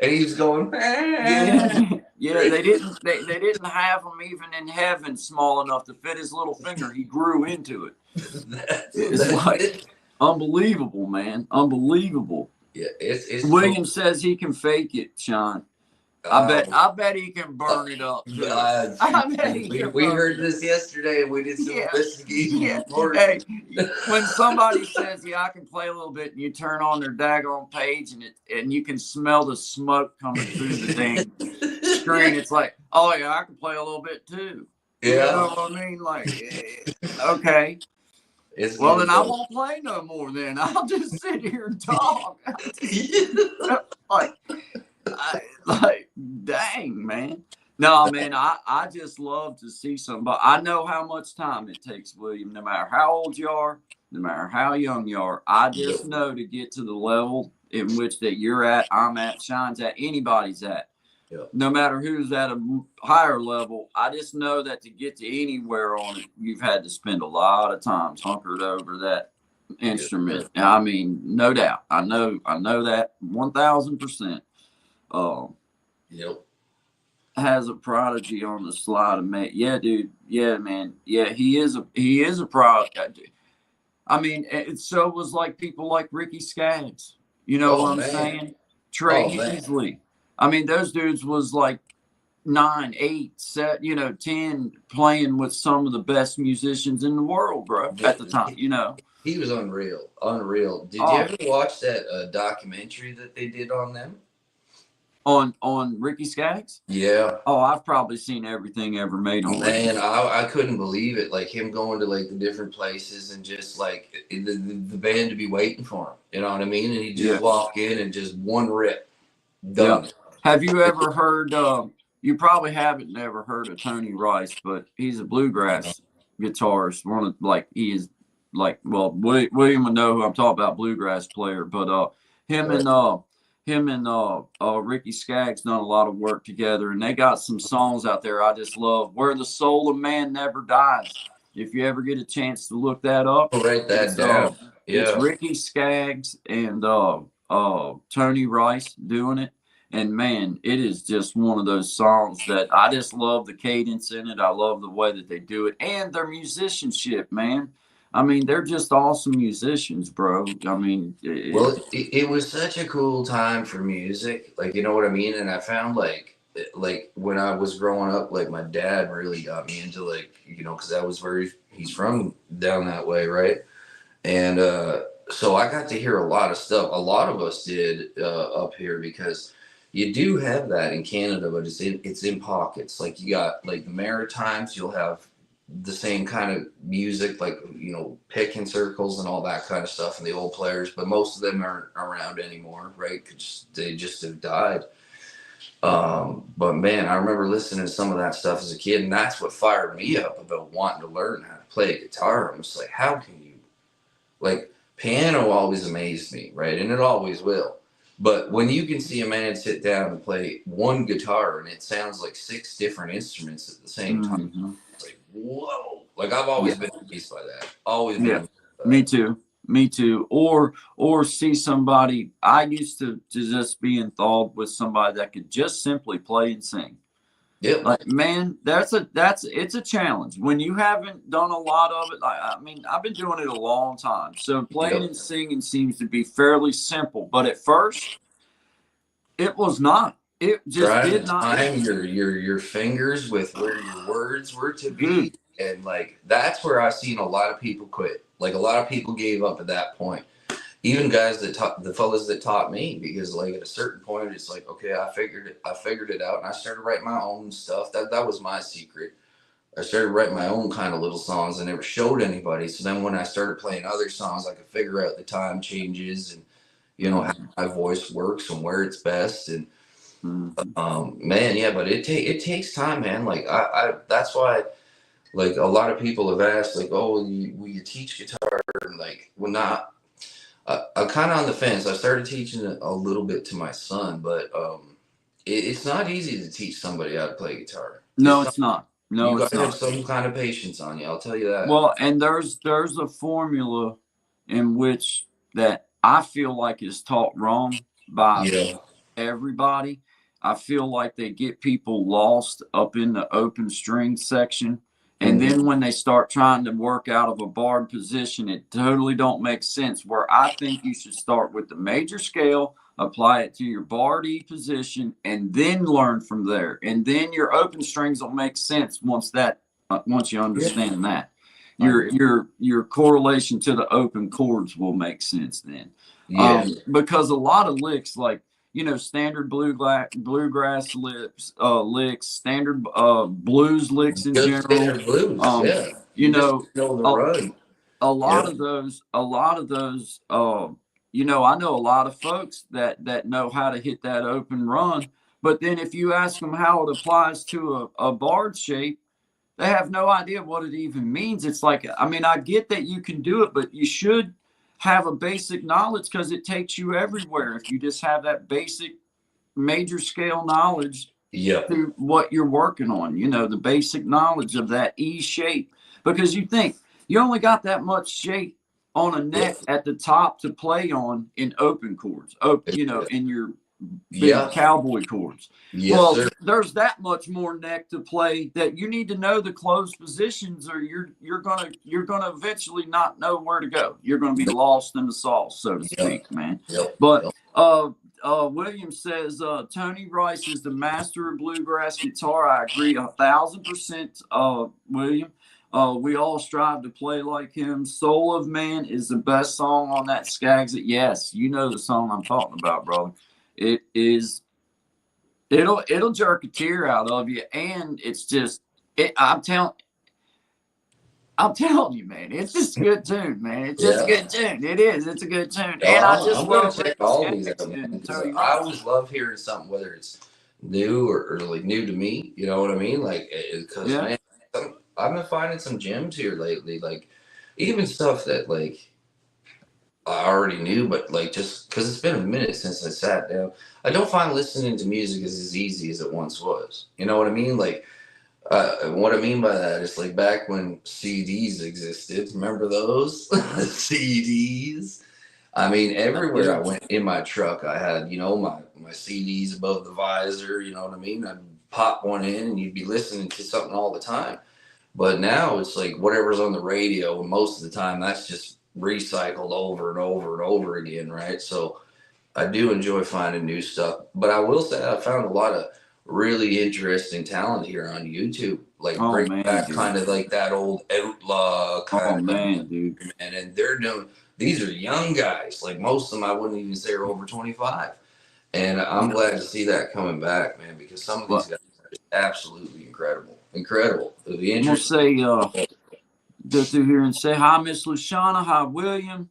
And he was going. Yeah, yeah. They didn't have him even in heaven small enough to fit his little finger. He grew into it. It's like it. unbelievable, man. Unbelievable. Yeah, it's William cool. says he can fake it, Sean. Um, I bet he can burn it up too. I bet he can we burn heard it up. this yesterday and we did some Yeah, investigation yeah. before. Hey, when somebody says, "Yeah, I can play a little bit," and you turn on their daggone page and you can smell the smoke coming through the dang screen, it's like, "Oh yeah, I can play a little bit too." You know what I mean? Like, okay. It's Well, good then I though. won't play no more. Then I'll just sit here and talk. like, like, dang, man. No, man, I just love to see somebody. I know how much time it takes, William, no matter how old you are, no matter how young you are. I Yep. just know to get to the level in which that you're at, I'm at, Sean's at, anybody's at. Yep. No matter who's at a higher level, I just know that to get to anywhere on it, you've had to spend a lot of times hunkered over that instrument. Yep. I mean, no doubt. I know that 1,000%. Yep. Has a prodigy on the slide of man. Yeah, dude. Yeah, man. Yeah, he is a prodigy. I mean, so was like people like Ricky Skaggs. You know Oh what I'm man. saying? Trey Oh man. Hensley. I mean, those dudes was like 9, 8, 7, 10, playing with some of the best musicians in the world, bro. At the time, He was unreal. Unreal. Did you Oh, ever watch that documentary that they did on them? on Ricky Skaggs. Yeah. Oh, I've probably seen everything ever made on Ricky. Man, I couldn't believe it. Like him going to like the different places and just like the band to be waiting for him. You know what I mean? And he just walk in and just one rip, done. Yeah. Have you ever heard? You probably haven't never heard of Tony Rice, but he's a bluegrass guitarist. One of he is well, William would know who I'm talking about, bluegrass player. But him and Ricky Skaggs done a lot of work together, and they got some songs out there I just love. Where the Soul of Man Never Dies. If you ever get a chance to look that up, I'll write that down. It's Ricky Skaggs and Tony Rice doing it. And man, it is just one of those songs that I just love the cadence in it. I love the way that they do it and their musicianship, man. I mean, they're just awesome musicians, bro. I mean, it was such a cool time for music, like you know what I mean. And I found like when I was growing up, like my dad really got me into because that was where he's from down that way, right? And so I got to hear a lot of stuff. A lot of us did up here because you do have that in Canada, but it's in pockets. Like you got like the Maritimes, you'll have the same kind of music, like picking circles and all that kind of stuff, and the old players. But most of them aren't around anymore, right? Because they just have died. But man, I remember listening to some of that stuff as a kid, and that's what fired me up about wanting to learn how to play a guitar. I'm just like, how can you? Like piano always amazed me, right? And it always will. But when you can see a man sit down and play one guitar and it sounds like 6 different instruments at the same time, it's like, whoa. Like I've always been amazed by that. Always been amazed by that. Me too. Me too. Or see somebody. I used to just be enthralled with somebody that could just simply play and sing. Yep. Like, man, it's a challenge when you haven't done a lot of it. I mean, I've been doing it a long time, so playing and singing seems to be fairly simple. But at first, it was not. It just Trying to did not, time your fingers with where your words were to be, dude. and like that's where I've seen a lot of people quit. Like a lot of people gave up at that point. Even guys that taught the fellas that taught me, because like at a certain point it's like, okay, I figured it out, and I started writing my own stuff. That was my secret. I started writing my own kind of little songs. I never showed anybody. So then when I started playing other songs, I could figure out the time changes and how Mm-hmm. my voice works and where it's best. And Mm-hmm. man, yeah, but it takes time, man. Like I that's why, like, a lot of people have asked, like, oh, will you teach guitar? And like, well, not. I'm kind of on the fence. I started teaching it a little bit to my son, but it's not easy to teach somebody how to play guitar. No, It's not. it's not. You No, got it's to have not. some kind of patience on you. I'll tell you that. Well, and there's a formula in which that I feel like is taught wrong by Yeah. everybody. I feel like they get people lost up in the open string section. And Hmm. then when they start trying to work out of a barred position, it totally don't make sense. Where I think you should start with the major scale, apply it to your barred E position, and then learn from there. And then your open strings will make sense once you Yeah. understand that. I Your agree. your correlation to the open chords will make sense then. Yeah. Because a lot of licks like standard bluegrass licks, standard blues licks in Good general. standard blues. Um, Yeah. you You just know, know the a, run. a Yeah. lot of those, I know a lot of folks that know how to hit that open run. But then if you ask them how it applies to a barred shape, they have no idea what it even means. It's like, I mean, I get that you can do it, but you should have a basic knowledge because it takes you everywhere. If you just have that basic major scale knowledge Yep. to what you're working on, the basic knowledge of that E shape, because you think you only got that much shape on a neck at the top to play on in open chords, in your big Yeah. cowboy chords. Yes, Well, sir. there's that much more neck to play that you need to know the closed positions, or you're gonna eventually not know where to go. You're gonna be lost in the sauce, so to Yep. speak, man. Yep. But Yep. William says Tony Rice is the master of bluegrass guitar. I agree 1,000%, William. We all strive to play like him. Soul of Man is the best song on that Skaggs. Yes, you know the song I'm talking about, brother. It is. It'll jerk a tear out of you, and it's just. I'm telling you, man. It's just a good tune, man. It's just a Yeah. good tune. It is. It's a good tune, No, and I I'm just gonna love check Ricky all these Skaggs out, man, and because Tony I Rice. always love hearing something, whether it's new or like new to me. You know what I mean? Like, because Yeah. man, I've been finding some gems here lately. Like, even stuff that like I already knew, but like just because it's been a minute since I sat down, I don't find listening to music as easy as it once was. You know what I mean? Like, what I mean by that is like back when CDs existed. Remember those CDs? I mean, I everywhere I do. went in my truck, I had, my CDs above the visor, you know what I mean? I'd pop one in and you'd be listening to something all the time. But now it's like whatever's on the radio, and most of the time that's just recycled over and over and over again, right? So I do enjoy finding new stuff. But I will say I found a lot of really interesting talent here on YouTube, like Oh bring man, back dude. kind of like that old outlaw Oh kind of, man, dude. and they're doing, these are young guys. Like most of them, I wouldn't even say are over 25. And I'm glad to see that coming back, man, because some of these Well, guys are just absolutely incredible. Incredible. It'll be I'm gonna interesting. say, go through here and say hi, Miss Luciana. Hi, William.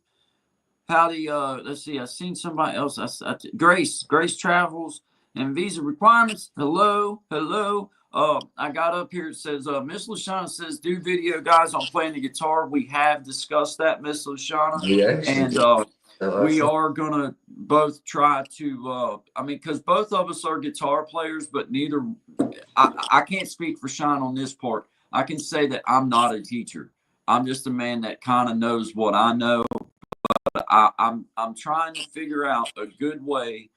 Howdy. Let's see. I seen somebody else. Grace travels and visa requirements. Hello, hello. I got up here. It says Miss Lashana says do video guys on playing the guitar. We have discussed that, Miss Lashana, We actually and did. we are gonna both try to. I mean, because both of us are guitar players, but neither. I can't speak for Sean on this part. I can say that I'm not a teacher. I'm just a man that kind of knows what I know. I'm trying to figure out a good way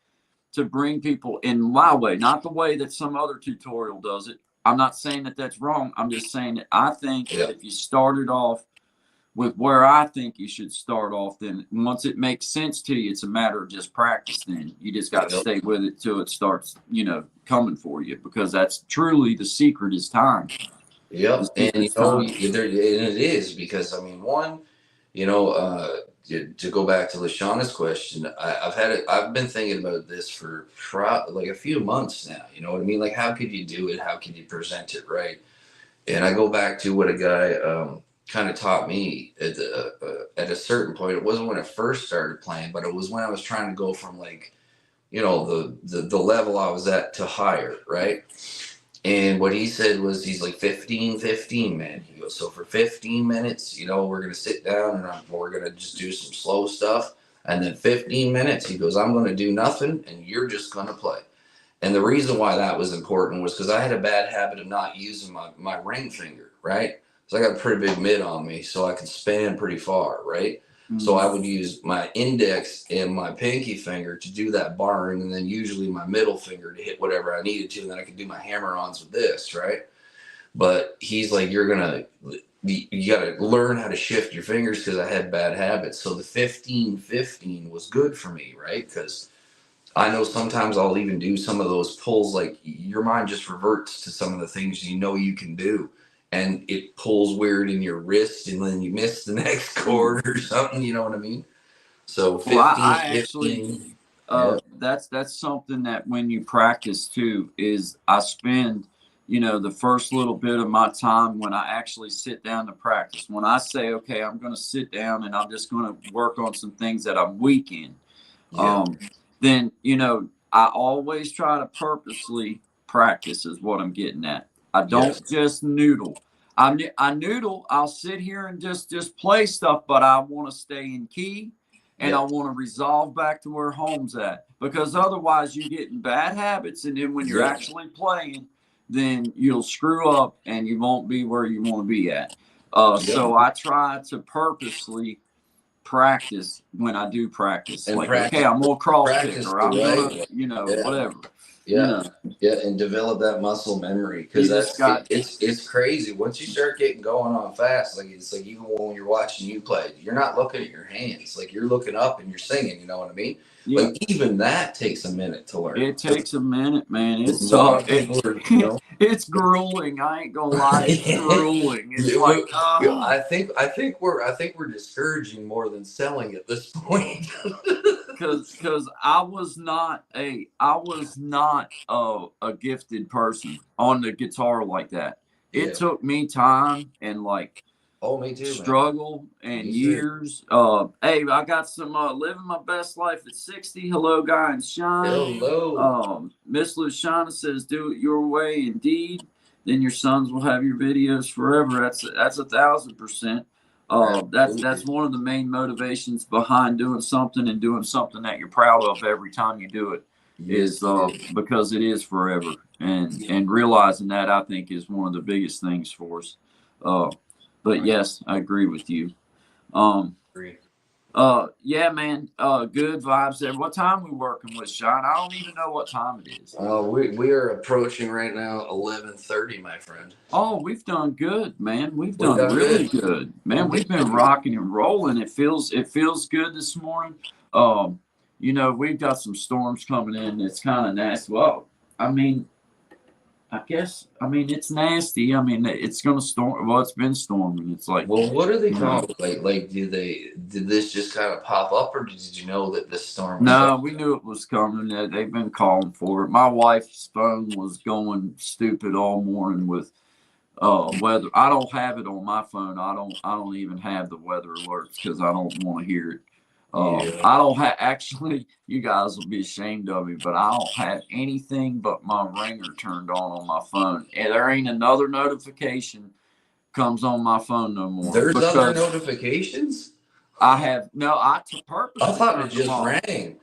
to bring people in my way, not the way that some other tutorial does it. I'm not saying that that's wrong. I'm just saying that I think that Yeah. if you started off with where I think you should start off. Then once it makes sense to you, it's a matter of just practice. Then you just got to Yep. stay with it till it starts, coming for you, because that's truly the secret is time. The Yep. And secret's time. and it is because I mean, one, you know, to go back to Lashana's question, I've been thinking about this for like a few months now. You know what I mean? Like, how could you do it? How could you present it right? And I go back to what a guy kind of taught me at a certain point. It wasn't when I first started playing, but it was when I was trying to go from like, the level I was at to higher, right? And what he said was, he's like 15, 15, man. He goes, so for 15 minutes, we're going to sit down and we're going to just do some slow stuff. And then 15 minutes, he goes, I'm going to do nothing and you're just going to play. And the reason why that was important was because I had a bad habit of not using my ring finger, right? So I got a pretty big mitt on me, so I could span pretty far, right? Mm-hmm. So I would use my index and my pinky finger to do that barring, and then usually my middle finger to hit whatever I needed to, and then I could do my hammer-ons with this, right? But he's like, you got to learn how to shift your fingers, because I had bad habits. So the 15-15 was good for me, right? Because I know sometimes I'll even do some of those pulls, like your mind just reverts to some of the things you can do, and it pulls weird in your wrist, and then you miss the next chord or something. You know what I mean? So 15, well, I actually, 15, yeah. that's something that when you practice too, is I spend, the first little bit of my time when I actually sit down to practice. When I say, okay, I'm going to sit down and I'm just going to work on some things that I'm weak in. Yeah. Then, I always try to purposely practice is what I'm getting at. I don't just noodle. I noodle. I'll sit here and just play stuff, but I want to stay in key, and I want to resolve back to where home's at, because otherwise you get in bad habits, and then when you're actually playing, then you'll screw up and you won't be where you want to be at. So I try to purposely practice when I do practice. And like, okay, I'm gonna cross pick, or I'm gonna, whatever. Yeah, and develop that muscle memory, because it's crazy once you start getting going on fast. Like, it's like, even when you're watching you play, you're not looking at your hands, like you're looking up and you're singing. You know what I mean? Yeah. Like, even that takes a minute to learn. It takes a minute, man. It's grueling. I ain't gonna lie, it's grueling. It's like, I think we're discouraging more than selling at this point. Because I was not a gifted person on the guitar like that. It took me time and like me too, struggle and years. Hey, I got some living my best life at 60. Hello, Guy and Shine. Hello. Miss Luciana says, "Do it your way, indeed. Then your sons will have your videos forever." That's 1,000%. That's one of the main motivations behind doing something, and doing something that you're proud of every time you do it, is because it is forever, and realizing that, I think, is one of the biggest things for us. But yes, I agree with you. Yeah, man. Good vibes there. What time we working with, Sean? I don't even know what time it is. We are approaching right now 11:30, my friend. Oh, we've done good, man. We've done really good, man. We've been rocking and rolling. It feels good this morning. We've got some storms coming in. It's kind of nasty. Well, it's nasty. It's going to storm. Well, it's been storming. It's like, well, what are they called? Like, did this just kind of pop up, or did you know that this storm was coming? We knew it was coming. They've been calling for it. My wife's phone was going stupid all morning with weather. I don't have it on my phone. I don't even have the weather alerts, because I don't want to hear it. I don't have, actually, you guys will be ashamed of me, but I don't have anything but my ringer turned on my phone. And there ain't another notification comes on my phone no more. There's other notifications? I purposely I thought it just rang.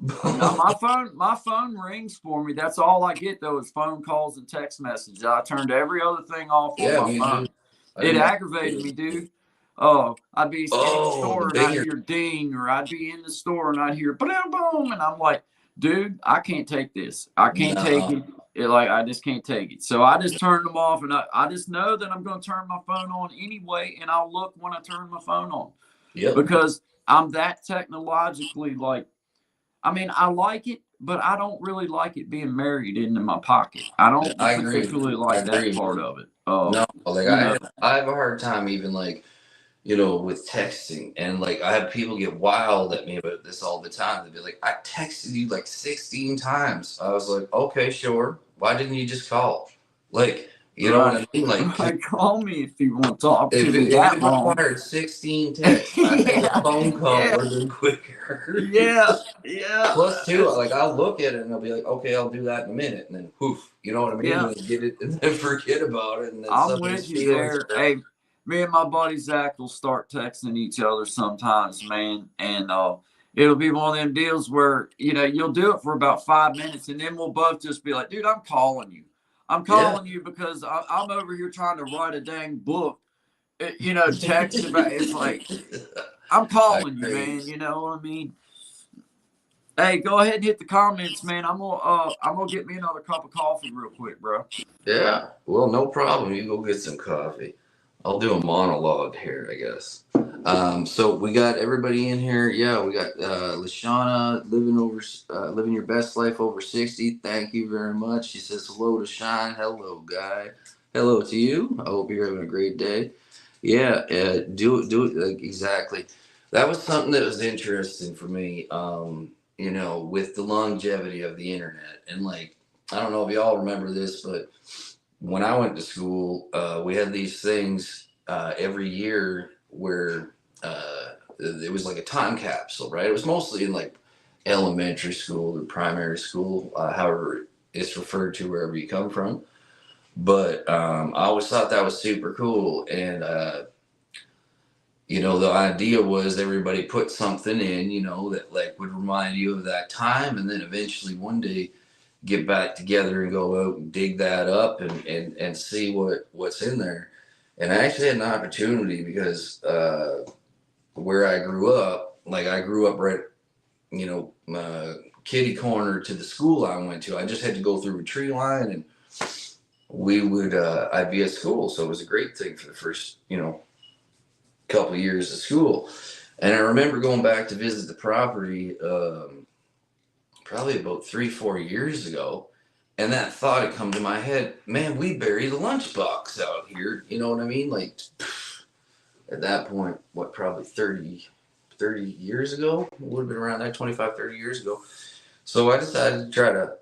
No, my phone rings for me. That's all I get, though, is phone calls and text messages. I turned every other thing off on my phone. It aggravated me, dude. I'd be in the store and I'd hear ding, or I'd be in the store and I'd hear boom, boom, and I'm like, dude, I can't take this. I can't take it. like I just can't take it. So I just turn them off, and I just know that I'm going to turn my phone on anyway, and I'll look when I turn my phone on Yep. because I'm that technologically like. I mean, I like it, but I don't really like it being married into my pocket. I don't I agree. particularly I like that agree. part of it. No, like You know, I have a hard time even like, with texting, and like I have people get wild at me about this all the time. They'd be like, I texted you like 16 times. I was like, okay, sure. Why didn't you just call? Like, you know what right? I mean? Like, 'cause Right. Call me if you want to talk to if me if that it long. required 16 texts, I think a Yeah, phone call yeah, would have been quicker. yeah, yeah. Plus, too, like I'll look at it and I'll be like, okay, I'll do that in a minute, and then poof, you know what I mean? Yeah, And then get it, and then forget about it, and then I'm somebody's with you feelings there. are hurt. Hey, me and my buddy Zach will start texting each other sometimes, man, and it'll be one of them deals where you'll do it for about 5 minutes, and then we'll both just be like, "Dude, I'm calling you. I'm Yeah. calling you because I'm over here trying to write a dang book." Text about it's like I'm I calling you, agree. man. You know what I mean? Hey, go ahead and hit the comments, man. I'm gonna get me another cup of coffee real quick, bro. Yeah. Well, no problem. You go get some coffee. I'll do a monologue here, I guess. So we got everybody in here. Yeah, we got Lashana living your best life over 60. Thank you very much. She says hello to Shine. Hello, guy. Hello to you. I hope you're having a great day. Yeah, do it like, exactly. That was something that was interesting for me. With the longevity of the internet, and like I don't know if y'all remember this, but when I went to school, we had these things every year where it was like a time capsule, right? It was mostly in like elementary school or primary school, however it's referred to wherever you come from. But I always thought that was super cool, and the idea was everybody put something in, that like would remind you of that time, and then eventually one day get back together and go out and dig that up and see what's in there. And I actually had an opportunity because where I grew up, like I grew up right, kitty corner to the school I went to. I just had to go through a tree line, and I'd be at school, so it was a great thing for the first couple of years of school. And I remember going back to visit the property probably about 3-4 years ago, and that thought had come to my head, man, we bury the lunchbox out here. You know what I mean? Like at that point, what, probably 30 years ago? It would have been around that 25, 30 years ago. So I decided to try to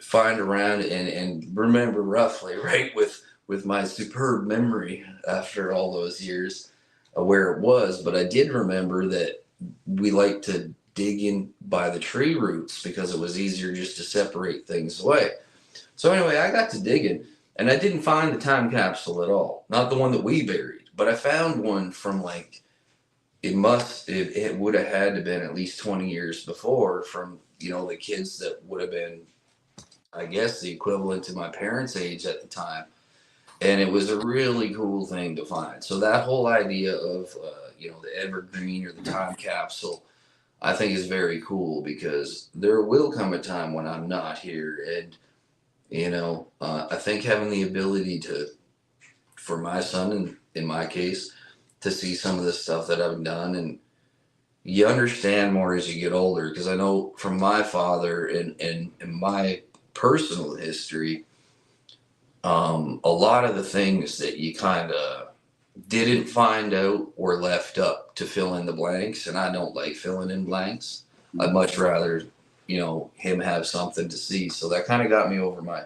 find around and remember roughly, right, with my superb memory after all those years, where it was. But I did remember that we like to dig in by the tree roots because it was easier just to separate things away. So anyway, I got to digging, and I didn't find the time capsule at all. Not the one that we buried, but I found one from like it would have had to been at least 20 years before, from the kids that would have been, I guess, the equivalent to my parents' age at the time. And it was a really cool thing to find. So that whole idea of the evergreen or the time capsule, I think is very cool, because there will come a time when I'm not here, and I think having the ability to, for my son, and in my case, to see some of the stuff that I've done, and you understand more as you get older. Because I know from my father and my personal history, a lot of the things that you kind of didn't find out were left up to fill in the blanks, and I don't like filling in blanks. I'd much rather, him have something to see. So that kind of got me over my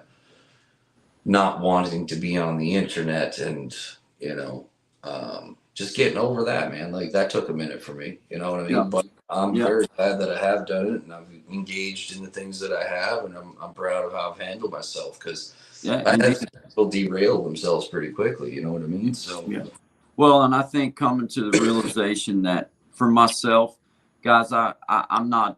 not wanting to be on the internet, and just getting over that, man. Like that took a minute for me, you know what I Yeah, mean? But I'm yeah, very glad that I have done it, and I've engaged in the things that I have, and I'm proud of how I've handled myself, because yeah, I had indeed. some people derail themselves pretty quickly, you know what I mean? So Yeah. Well, and I think coming to the realization that for myself, guys, I'm not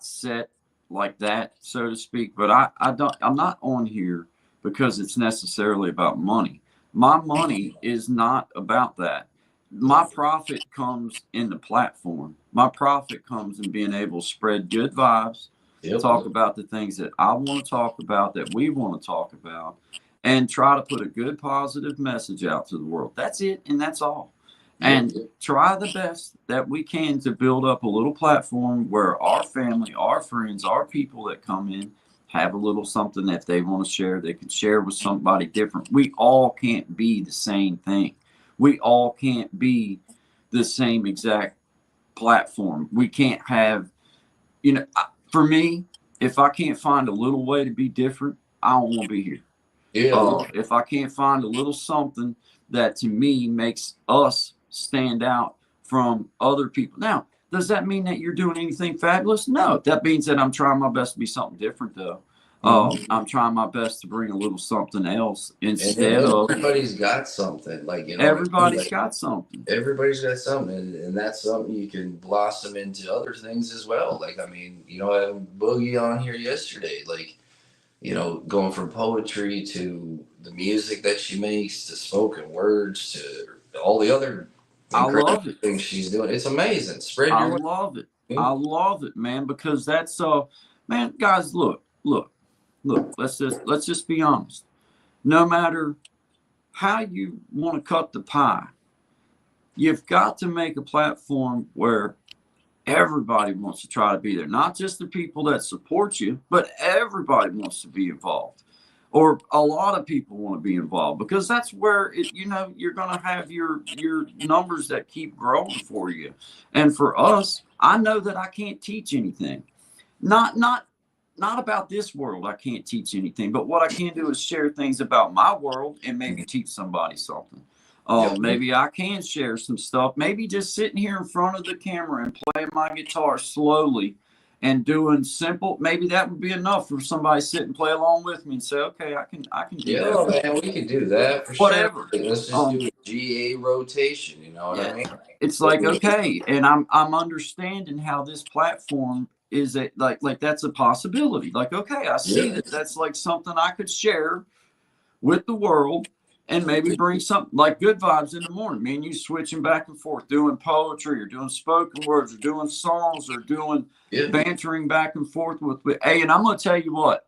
set like that, so to speak, but I'm not on here because it's necessarily about money. My money is not about that. My profit comes in the platform. My profit comes in being able to spread good vibes, Yep. talk about the things that I want to talk about, that we want to talk about, and try to put a good, positive message out to the world. That's it, and that's all. Yep. And try the best that we can to build up a little platform where our family, our friends, our people that come in have a little something that they want to share. They can share with somebody different. We all can't be the same thing. We all can't be the same exact platform. We can't have, for me, if I can't find a little way to be different, I don't want to be here. Yeah. If I can't find a little something that to me makes us stand out from other people. Now, does that mean that you're doing anything fabulous? No, that means that I'm trying my best to be something different, though. I'm trying my best to bring a little something else instead of. Everybody's got something, like, you know what I mean? Everybody's Like, got something. everybody's got something, and that's something you can blossom into other things as well. Like, I mean, you know, having Boogie on here yesterday, like, you know, going from poetry to the music that she makes to spoken words to all the other I incredible love it. things she's doing. It's amazing. Spread I your love it. wings. I love it, man, because that's man, guys, look, let's just be honest. No matter how you want to cut the pie, you've got to make a platform where everybody wants to try to be there. Not just the people that support you, but everybody wants to be involved. Or a lot of people want to be involved, because that's where you're going to have your numbers that keep growing for you. And for us, I know that I can't teach anything. Not about this world. I can't teach anything, but what I can do is share things about my world and maybe teach somebody something. Yep. Maybe I can share some stuff. Maybe just sitting here in front of the camera and playing my guitar slowly and doing simple. Maybe that would be enough for somebody to sit and play along with me and say, "Okay, I can do Yeah, that." man, we could do that for Whatever. sure. Let's just do a GA rotation. You know what I Yeah, mean? it's like, okay, and I'm understanding how this platform is like that's a possibility. Like, okay, I see Yeah. that that's like something I could share with the world, and maybe bring something like good vibes in the morning. Me and you switching back and forth, doing poetry or doing spoken words or doing songs or doing Yeah. bantering back and forth with. Hey, and I'm gonna tell you what,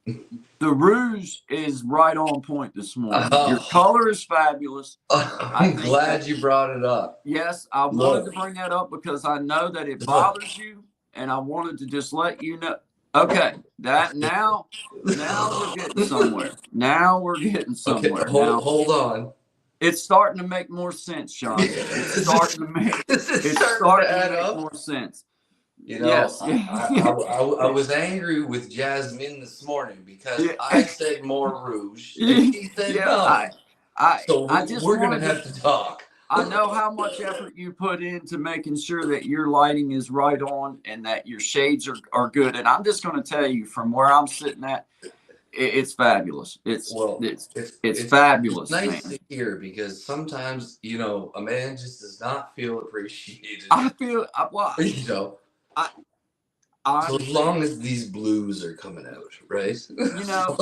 the rouge is right on point this morning. Your color is fabulous. I'm glad you brought it up. Yes, I wanted to bring that up because I know that it bothers you, and I wanted to just let you know. Okay, that now we're getting somewhere. Now we're getting somewhere. Okay, Now hold on. it's starting to make more sense, Sean. It's starting to make add up. more sense. You know, Yes. I was angry with Jasmine this morning because I said more rouge and she said Yeah, none. So I just we're gonna wanted have to talk. I know how much effort you put into making sure that your lighting is right on and that your shades are good. And I'm just going to tell you, from where I'm sitting at, it's fabulous. It's fabulous. It's nice man. to hear, because sometimes, you know, a man just does not feel appreciated. I feel you know. So as long as these blues are coming out, right? You know,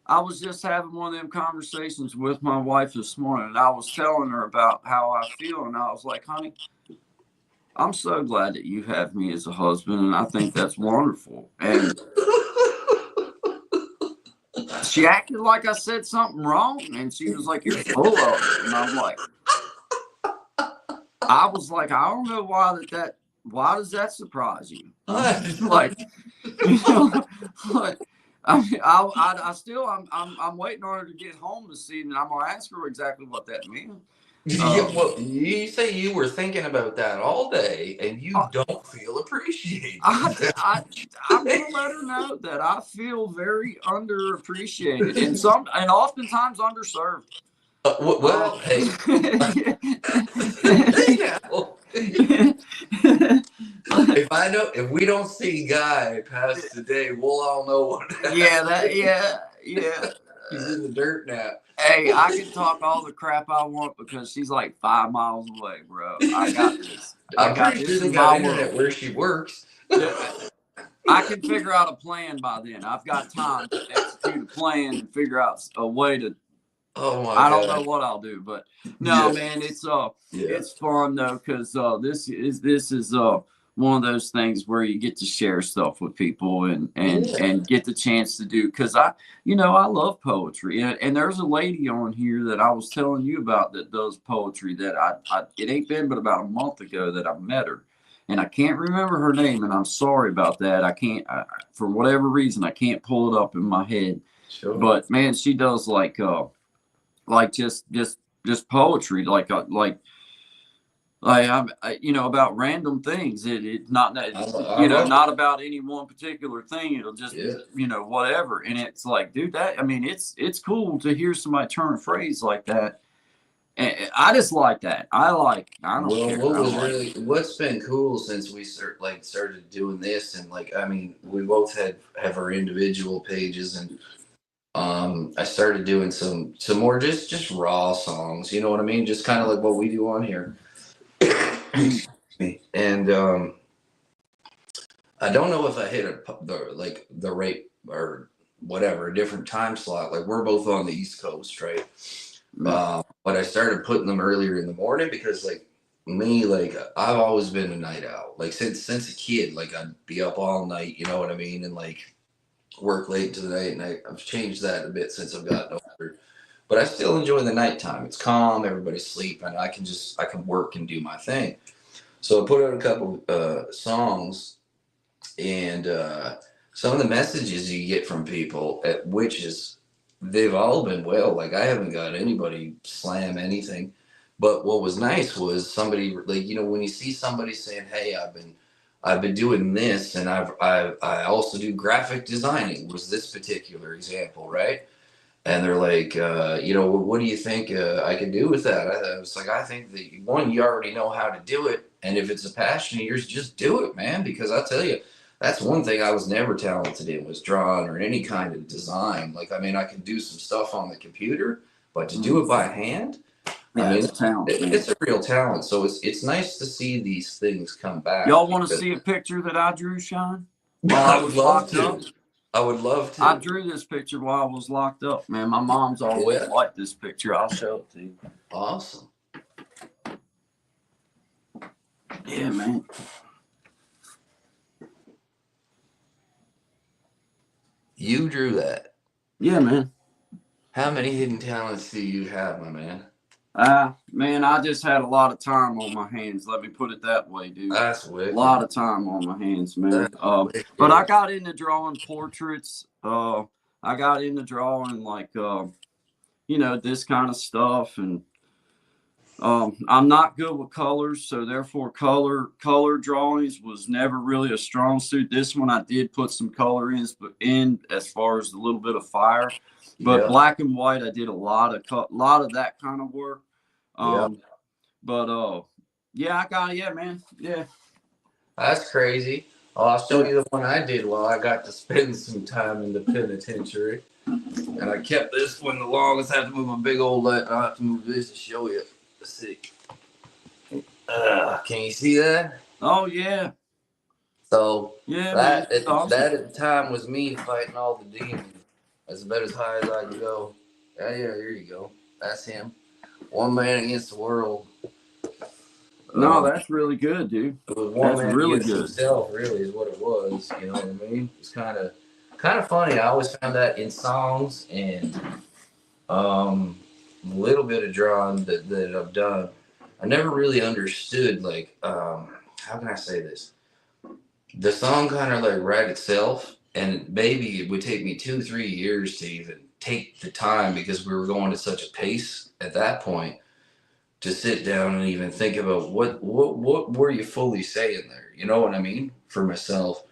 I was just having one of them conversations with my wife this morning, and I was telling her about how I feel, and I was like, honey, I'm so glad that you have me as a husband, and I think that's wonderful. And she acted like I said something wrong, and she was like, you're full of it. And I'm like, I was like, I don't know why does that surprise you? Like, like, I mean, I still, I'm waiting on her to get home this evening. I'm gonna ask her exactly what that means. Well, you say you were thinking about that all day, and you don't feel appreciated. I'm gonna let her know that I feel very underappreciated and oftentimes underserved. Well, hey. If we don't see Guy past today, we'll all know what happened. Yeah. He's in the dirt now. Hey, I can talk all the crap I want because she's like 5 miles away, bro. I got this. I'm pretty sure they got internet where she works. I can figure out a plan by then. I've got time to execute a plan and figure out a way to. Oh my I don't know what I'll do, but no, man, it's it's fun though, because this is one of those things where you get to share stuff with people Yeah. and get the chance to do, because I love poetry, and there's a lady on here that I was telling you about that does poetry that I it ain't been but about a month ago that I met her, and I can't remember her name, and I'm sorry about that. I can't for whatever reason I can't pull it up in my head, Sure. but man, she does like just poetry like about random things. It's not that I love not about any one particular thing. It'll just it. be Yeah. whatever. And it's like, dude, that I mean, it's cool to hear somebody turn a phrase like that. And I just like that. I don't Well, care. I like it. what's been cool since we started doing this, and I mean, we both have our individual pages, and I started doing some more just raw songs. You know what I mean? Just kind of like what we do on here. Mm. Excuse me. And I don't know if I hit the rate or whatever, a different time slot. Like we're both on the East Coast, right? Mm. But I started putting them earlier in the morning because like me, like I've always been a night owl. Like since a kid, like I'd be up all night, you know what I mean, and like work late into the night. And I've changed that a bit since I've gotten older. But I still enjoy the nighttime. It's calm, everybody's sleeping. I can work and do my thing. So I put out a couple songs, and some of the messages you get from people, at which is they've all been well. Like I haven't got anybody slam anything. But what was nice was somebody like when you see somebody saying, "Hey, I've been doing this, and I also do graphic designing." Was this particular example, right? And they're like, what do you think I could do with that? I was like, I think that one, you already know how to do it, and if it's a passion of yours, just do it, man. Because I tell you, that's one thing I was never talented in was drawing or any kind of design. Like, I mean, I can do some stuff on the computer, but to do Mm. it by hand, I Yeah, mean, it's a talent, man. it's a real talent. So it's nice to see these things come back Y'all want to because see a picture that I drew, Sean, while I I would was love locked up? to. I would love I to. drew this picture while I was locked up, man. My mom's always Yeah, liked this picture. I'll show it to you. awesome. Yeah, man. You drew that. Yeah, man. How many hidden talents do you have, my man? Man, I just had a lot of time on my hands. Let me put it that way, dude. That's A lot wicked. of time on my hands, man. That's But I wicked. got into drawing portraits. I got into drawing this kind of stuff, and I'm not good with colors, so therefore color drawings was never really a strong suit. This one I did put some color in as far as a little bit of fire, but Yep. black and white I did a lot of that kind of work. Yep. Um, but yeah, man, yeah, That's crazy. Oh, I'll show yeah. you the one I did while I got to spend some time in the penitentiary. And I kept this one the longest. I have to move my big old leg. I have to move this to show you. Let's see. Can you see that? Oh yeah, So yeah, man, it's awesome. that at the time was me fighting all the demons. That's about as high as I could go. Yeah, here you go. That's him. One man against the world. No, Um, that's really good, dude. it was one That's man really against good. himself, really, is what it was. You know what I mean? It's kind of funny. I always found that in songs and a little bit of drawing that I've done. I never really understood how can I say this? The song kind of like write itself, and maybe it would take me 2 3 years to even take the time because we were going at such a pace at that point to sit down and even think about what were you fully saying there. You know what I mean? For myself,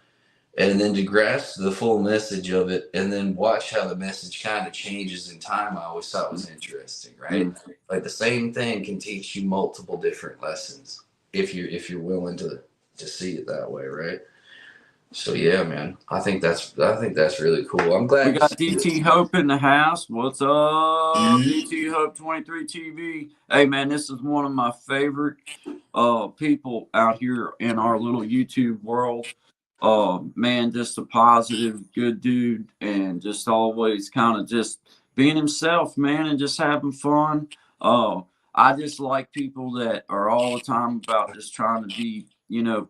and then to grasp the full message of it, and then watch how the message kind of changes in time. I always thought was interesting, right? Mm. Like the same thing can teach you multiple different lessons if you're willing to see it that way, right? So yeah, man, I think that's really cool. I'm We glad to got see DT this. Hope in the house. What's up, DT Hope 23 TV? Hey man, this is one of my favorite people out here in our little YouTube world. Man, just a positive, good dude, and just always kind of just being himself, man, and just having fun. Uh, I just like people that are all the time about just trying to be,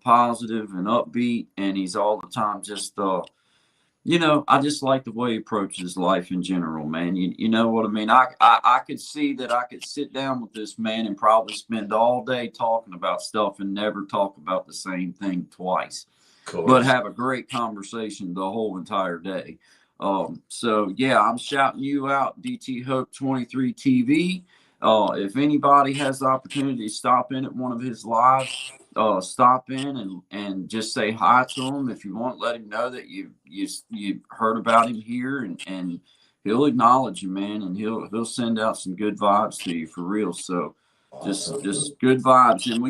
positive and upbeat, and he's all the time just I just like the way he approaches life in general, man. You know what I mean? I could see that I could sit down with this man and probably spend all day talking about stuff and never talk about the same thing twice, but have a great conversation the whole entire day. So yeah, I'm shouting you out, DT Hope 23 TV. If anybody has the opportunity to stop in at one of his lives, stop in and just say hi to him. If you want, let him know that you heard about him here, and he'll acknowledge you, man, and he'll send out some good vibes to you for real. So just good vibes. And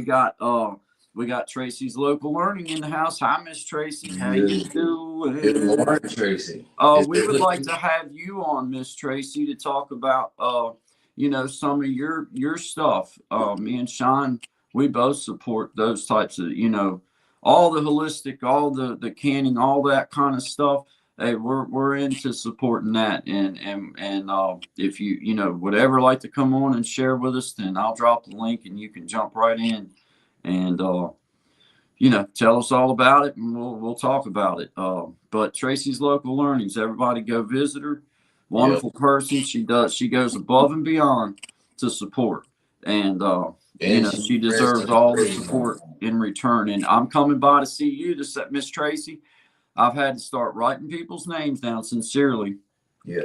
we got Tracy's Local Learning in the house. Hi, Miss Tracy. How you doing? Good morning, Tracy. We would like to have you on, Miss Tracy, to talk about some of your stuff. Me and Sean, we both support those types of, all the holistic, all the canning, all that kind of stuff. Hey, we're into supporting that, and if you would ever like to come on and share with us, then I'll drop the link and you can jump right in and tell us all about it, and we'll talk about it. But Tracy's Local Learnings, everybody go visit her. Wonderful person. She goes above and beyond to support, and she deserves all the support in return. And I'm coming by to see you, Miss Tracy. I've had to start writing people's names down sincerely,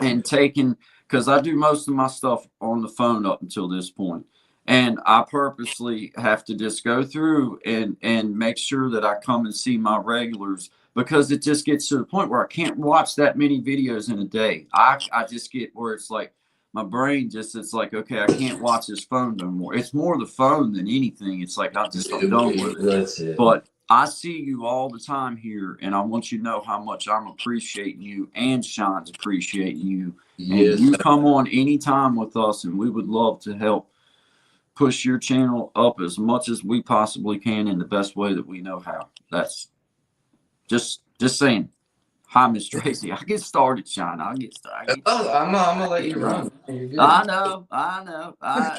and taking, because I do most of my stuff on the phone up until this point. And I purposely have to just go through and make sure that I come and see my regulars, because it just gets to the point where I can't watch that many videos in a day. I just get where it's like my brain it's like, okay, I can't watch this phone no more. It's more the phone than anything. It's like I'm done with it. That's it. But I see you all the time here, and I want you to know how much I'm appreciating you, and Sean's appreciating you. Yes. And you come on anytime with us, and we would love to help push your channel up as much as we possibly can in the best way that we know how. That's just saying. Hi, Miss Tracy. I get started, Sean. I'm gonna let you run. I know.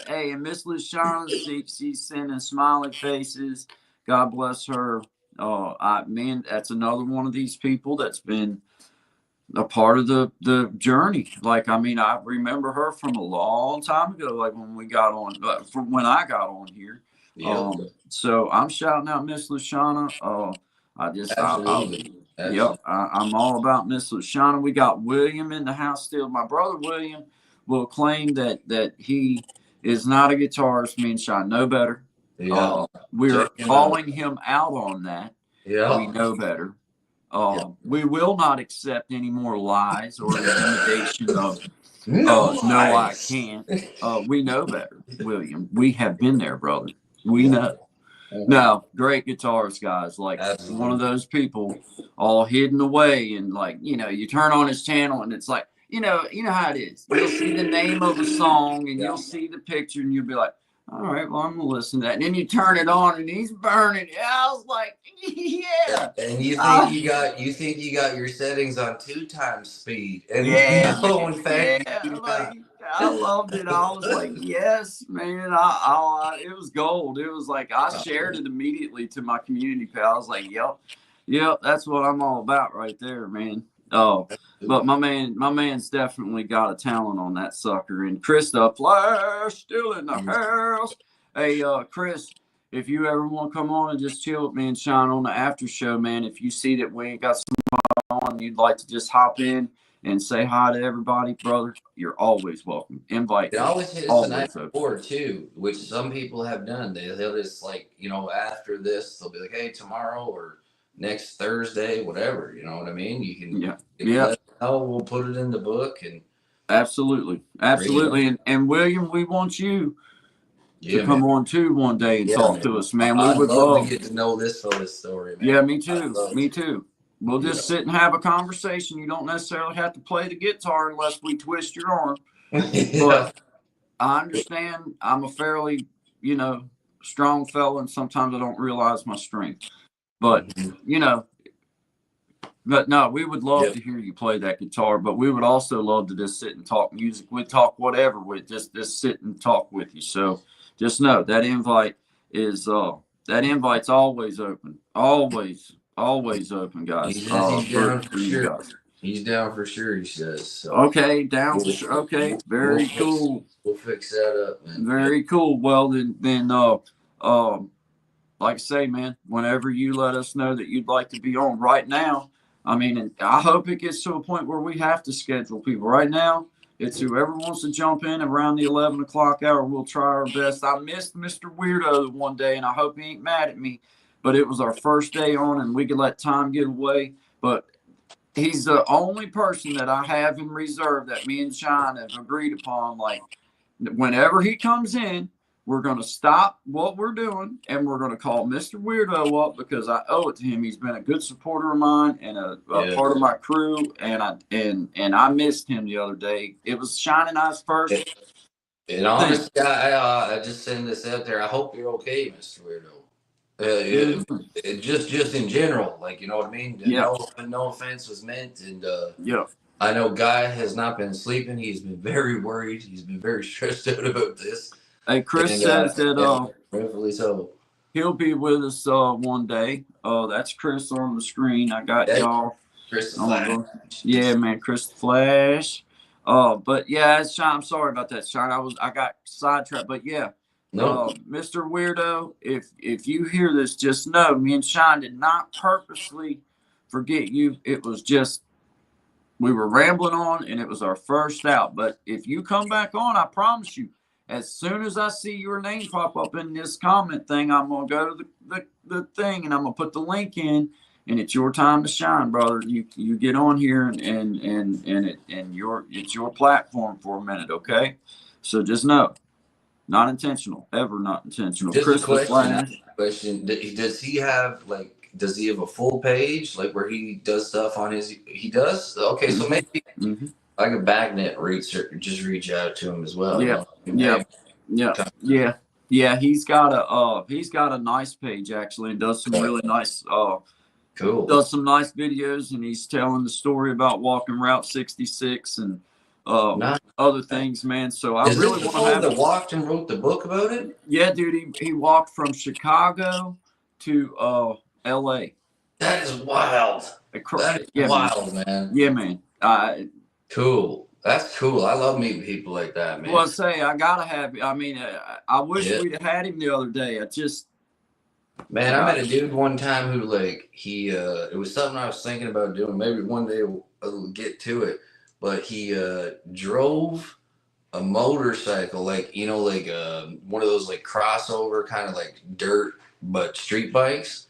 Hey, and Miss LaShawn, she's sending smiley faces. God bless her. That's another one of these people that's been a part of the journey. Like, I mean, I remember her from a long time ago, like when we got on, from when I got on here. So I'm shouting out Miss LaShawna. I'm all about Miss LaShawna. We got William in the house still. My brother William will claim that he is not a guitarist. Me and Sean know better. We're calling him out on that. We know better. We will not accept any more lies or intimidation of no, I can't. We know better, William. We have been there, brother. We know. No, great guitarist, guys. Like, absolutely. One of those people all hidden away, and like, you turn on his channel and it's like, you know how it is. You'll see the name of a song and you'll see the picture and you'll be like, all right, well, I'm gonna listen to that. And then you turn it on and he's burning. I was like, yeah. And you think you got your settings on 2 times speed. And in fact, I loved it. I was like, yes, man. It was gold. It was like, I shared it immediately to my community pal. I was like, yep, that's what I'm all about right there, man. But my man's definitely got a talent on that sucker. And Chris the Flash still in the house. Hey, Chris, if you ever want to come on and just chill with me and Sean on the after show, man, if you see that we ain't got somebody on, you'd like to just hop in and say hi to everybody, brother, you're always welcome. Invite. It always hit us the night before too, which some people have done. They'll just like, after this, they'll be like, hey, tomorrow or next Thursday, whatever, you know what I mean? You can let us know, we'll put it in the book. And absolutely. And William, we want you to come on too one day and talk to us, man. We would love to get to know this story, man. Yeah, me too. We'll just sit and have a conversation. You don't necessarily have to play the guitar unless we twist your arm. But I understand I'm a fairly, strong fella, and sometimes I don't realize my strength. But, but no, we would love to hear you play that guitar, but we would also love to just sit and talk music. We'd talk whatever, just sit and talk with you. So just know that invite is That invite's always open. Always open, guys. He's down for For you sure. guys. He's down for sure. He says so. Okay, down for We'll, sure. Okay, we'll very fix cool. we'll fix that up, man. Yeah. Very cool. Well, then, um, like I say, man, whenever you let us know that you'd like to be on right now, I mean, and I hope it gets to a point where we have to schedule people. Right now, it's whoever wants to jump in around the 11 o'clock hour. We'll try our best. I missed Mr. Weirdo one day, and I hope he ain't mad at me, but it was our first day on, and we could let time get away. But he's the only person that I have in reserve that me and Sean have agreed upon. Like, whenever he comes in, we're going to stop what we're doing and we're going to call Mr. Weirdo up because I owe it to him. He's been a good supporter of mine and a part of my crew. And I missed him the other day. It was Shining Eyes first. And honestly, I just send this out there. I hope you're okay, Mr. Weirdo. Just in general, like, you know what I mean. Yeah. No offense was meant, and Yeah. I know Guy has not been sleeping. He's been very worried. He's been very stressed out about this. Hey, Chris says that rightfully so. He'll be with us one day. That's Chris on the screen. I got y'all. Chris the Flash. Yeah, man, Chris the Flash. But yeah, Sean, I'm sorry about that, Sean. I got sidetracked. But yeah, no, Mr. Weirdo, if you hear this, just know me and Sean did not purposely forget you. It was just we were rambling on, and it was our first out. But if you come back on, I promise you, as soon as I see your name pop up in this comment thing, I'm gonna go to the thing and I'm gonna put the link in, and it's your time to shine, brother. You get on here and it's your platform for a minute, okay? So just know, not intentional, ever not intentional. Just a question. Does he have does he have a full page like where he does stuff on his? He does. Okay, so maybe. Like a bagnet just reach out to him as well. Yeah, yeah. He's got a nice page actually, and does some really nice cool. Does some nice videos, and he's telling the story about walking Route 66 and other things, man. So I really want to have that walked and wrote the book about it. Yeah, dude. He walked from Chicago to L.A. That is wild. That is wild, man. Yeah, man. Cool. That's cool. I love meeting people like that, man. Well, I say I gotta have. I mean, I wish we'd have had him the other day. Man, I met a dude one time who he it was something I was thinking about doing. Maybe one day we'll get to it. But he drove a motorcycle, one of those crossover kind of dirt but street bikes.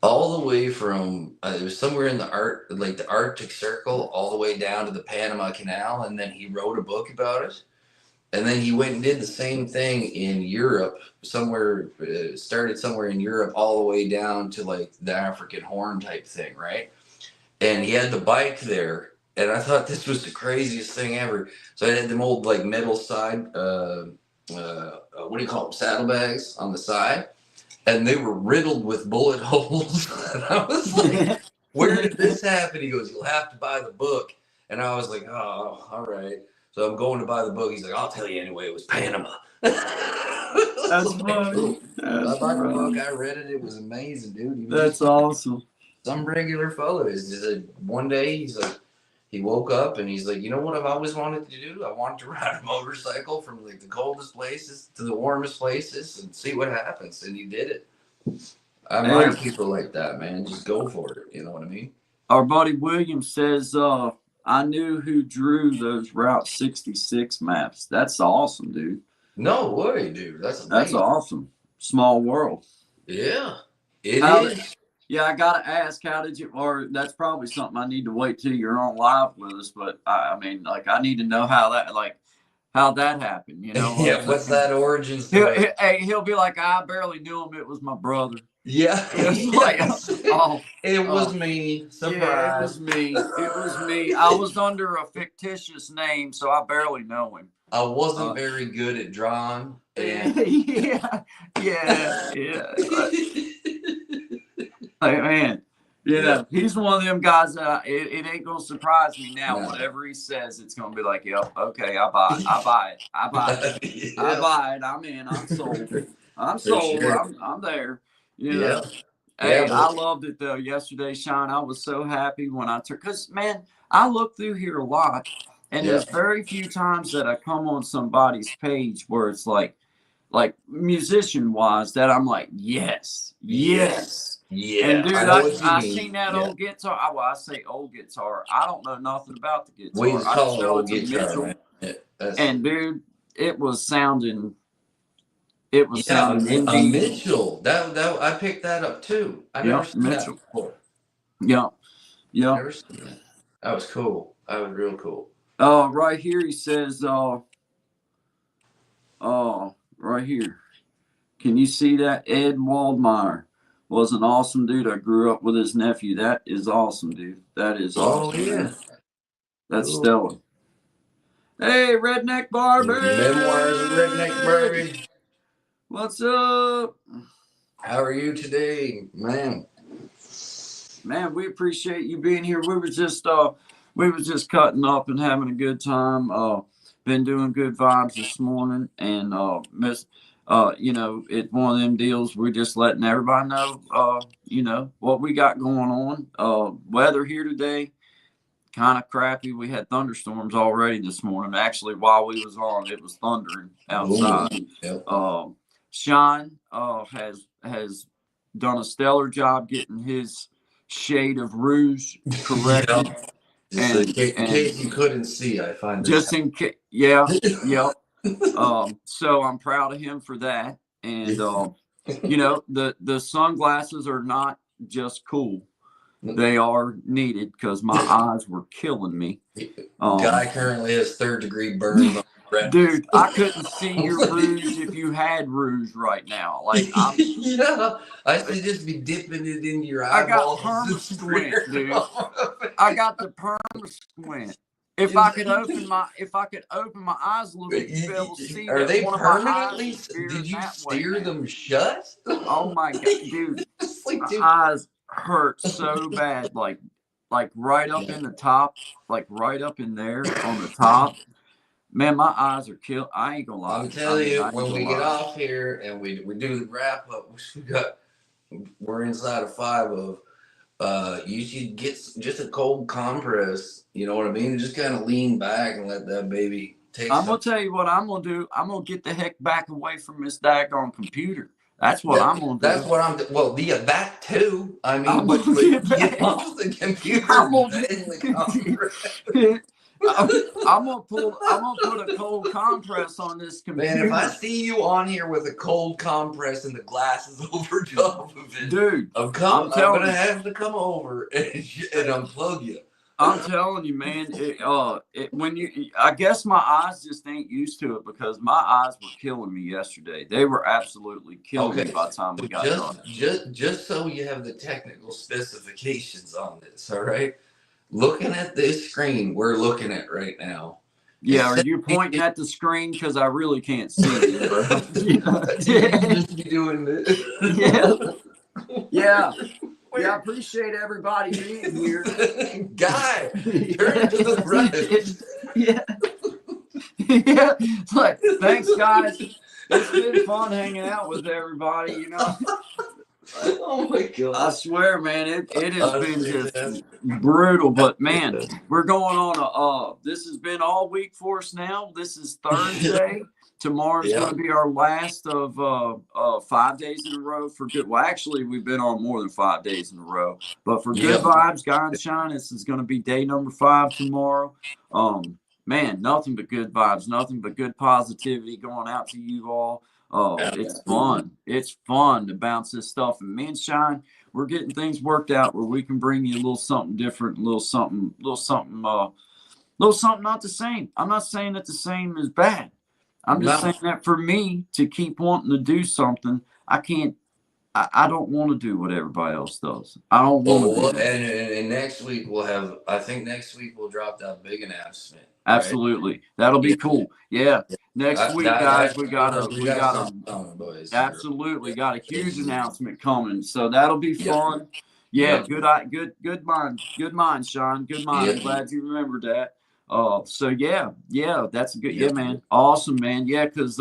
All the way from it was somewhere in the Arctic Circle, all the way down to the Panama Canal, and then he wrote a book about it. And then he went and did the same thing in Europe, started somewhere in Europe, all the way down to the African Horn type thing, right? And he had the bike there, and I thought this was the craziest thing ever. So I had them old metal side, what do you call them, saddlebags on the side. And they were riddled with bullet holes. And I was like, where did this happen? He goes, you'll have to buy the book. And I was like, oh, all right. So I'm going to buy the book. He's like, I'll tell you anyway. It was Panama. That's funny. I bought the book. I read it. It was amazing, dude. That's awesome. Some regular fellow is just one day he woke up and he's like, you know what I've always wanted to do? I wanted to ride a motorcycle from the coldest places to the warmest places and see what happens. And he did it. I admire people like that, man. Just go for it. You know what I mean? Our buddy William says, I knew who drew those Route 66 maps. That's awesome, dude. No way, dude. That's amazing. That's awesome. Small world. Yeah, it is. Yeah, I gotta ask, how did you? Or that's probably something I need to wait till you're on live with us. But I mean, I need to know how that happened. You know? Yeah. What's that origin story? He'll be like, I barely knew him. It was my brother. Yeah. It was me. Surprise. Yeah, it was me. It was me. I was under a fictitious name, so I barely know him. I wasn't very good at drawing. And... yeah. Hey, man, he's one of them guys that it ain't gonna surprise me now. No. Whatever he says, it's gonna be like, yep, okay, I buy it. I buy it. I'm in. I'm sold. I'm sold. Sure. I'm there. You Yeah. know. Yeah, Hey, I but loved it though yesterday, Sean. I was so happy when I turned, because man, I look through here a lot, and yeah. there's very few times that I come on somebody's page where it's like musician wise, that I'm like, yes, Yes. yes. And Yeah. I dude, know I what you I mean. seen that Yeah. old guitar. Well, I say old guitar. I don't know nothing about the We guitar. just I just call it know old it's a guitar, man. Mitchell, Yeah, that's and dude, it was sounding. It was yeah, sounding a indie. Mitchell. That I picked that up too. I never Yep, seen that Mitchell. before. Yep, yep. Never seen that. That was cool. That was real cool. Right here he says, right here. Can you see that? Ed Waldmeyer was an awesome dude. I grew up with his nephew. That is awesome, dude. That is Oh awesome, yeah. man. That's Cool. stellar. Hey, Redneck Memoirs of Redneck Barbie. Barbie. What's up? How are you today, man? Man, we appreciate you being here. We was just cutting up and having a good time. Been doing good vibes this morning, and you know, it's one of them deals. We're just letting everybody know, you know, what we got going on. Weather here today, kind of crappy. We had thunderstorms already this morning. Actually, while we was on, it was thundering outside. Boom. Yep. Sean has done a stellar job getting his shade of rouge corrected, Yep. Just in and case you couldn't see, I find this. just in case, yeah, yep. So I'm proud of him for that. And you know, the sunglasses are not just cool; they are needed because my eyes were killing me. Guy currently has third-degree burns on his retinas. Dude, I couldn't see your rouge if you had rouge right now. Like Yeah, I should just be dipping it into your I got eyeballs and perma squint, smearing dude. them. I got the perma squint. If I could open my eyes a little bit, you'd be able to see Are that they one of my eyes permanently? is veering Did you that way steer now. them shut? Oh my god, dude, It's like, my dude. eyes hurt so bad, like right up in the top, like right up in there on the top. Man, my eyes are killed. I ain't gonna lie. I'm I telling mean, you, I ain't when gonna we get lie. off here and we do the wrap up, we're inside of 5 of. You should get just a cold compress. You know what I mean? Just kind of lean back and let that baby take I'm some. gonna tell you what I'm gonna do. I'm gonna get the heck back away from this daggone computer. That's what I'm gonna That's do. what I'm. Well, yeah, that too. I mean, I'm but gonna get get back. off the computer, I'm then gonna. the compress. I'm gonna put a cold compress on this Man, if I computer, see you on here with a cold compress and the glasses over top of it, dude. I'm I'm I'm telling gonna you. have to come over and unplug you. I'm telling you, man. When you, I guess my eyes just ain't used to it because my eyes were killing me yesterday. They were absolutely killing me Okay, by the time so we got done. just so you have the technical specifications on this, all right? Looking at this screen we're looking at right now. Yeah, are you pointing at the screen? Because I really can't see you, bro. You can just be doing this. Yeah, yeah, yeah. I appreciate everybody being here. Guy, turn to the right. Yeah, yeah. It's like, thanks, guys. It's been fun hanging out with everybody. You know, Oh my I god. swear, man, it has been Honestly, just man. brutal. But man, we're going on this has been all week for us now. This is Thursday. Tomorrow's Yeah. going to be our last of 5 days in a row for good. Well, actually, we've been on more than 5 days in a row. But for good vibes, guy and shine, this is going to be day number 5 tomorrow. Man, nothing but good vibes, nothing but good positivity going out to you all. It's fun. It's fun to bounce this stuff. And me and Shine, we're getting things worked out where we can bring you a little something different, a little something, little something not the same. I'm not saying that the same is bad. I'm just No. saying that for me to keep wanting to do something, I can't. I don't want to do what everybody else does. I don't want to do Well, that. and next week we'll have. I think next week we'll drop that big announcement. Right? Absolutely, that'll be Yeah. cool. Yeah, next week, guys, we got a something coming, boys. absolutely got a huge announcement coming, so that'll be Yep. fun. Yeah, Yep. good mind, Sean, good mind. I'm Yep. glad you remembered that. So yeah, that's a good. Yeah, Yep. man, awesome, man. Yeah, because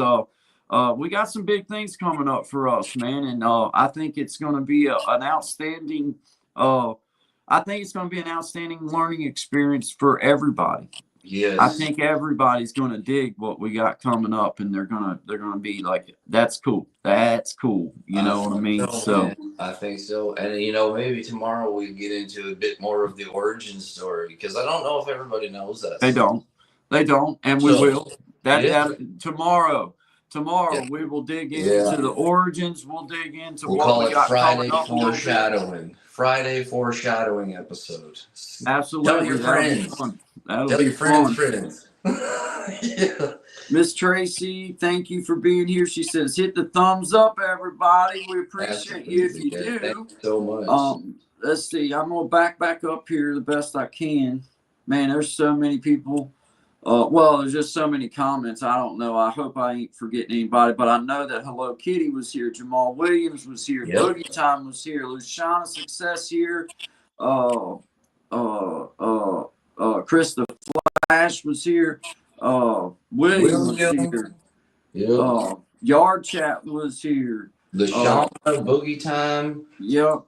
we got some big things coming up for us, man, and I think it's going to be an outstanding. I think it's going to be an outstanding learning experience for everybody. Yes. I think everybody's going to dig what we got coming up, and they're gonna be like, "That's cool. That's cool." You know what I mean? So I think so. And maybe tomorrow we get into a bit more of the origin story, because I don't know if everybody knows that. They don't, and we will. That tomorrow. Yeah. We will dig into the origins. We'll dig into We'll what call we it got Friday coming up. foreshadowing. Friday foreshadowing episode. Absolutely. Tell your friends. That'll be fun. Friends. Yeah. Miss Tracy, thank you for being here. She says, hit the thumbs up, everybody. We appreciate you if you do. Thank you so much. Let's see. I'm going to back up here the best I can. Man, there's so many people. Well, there's just so many comments. I don't know. I hope I ain't forgetting anybody, but I know that Hello Kitty was here. Jamal Williams was here. Yep. Boogie Time was here. Luciana Success here. Chris the Flash was here. William was here. Yep. Yard Chat was here. Luciana, Boogie Time. Yep.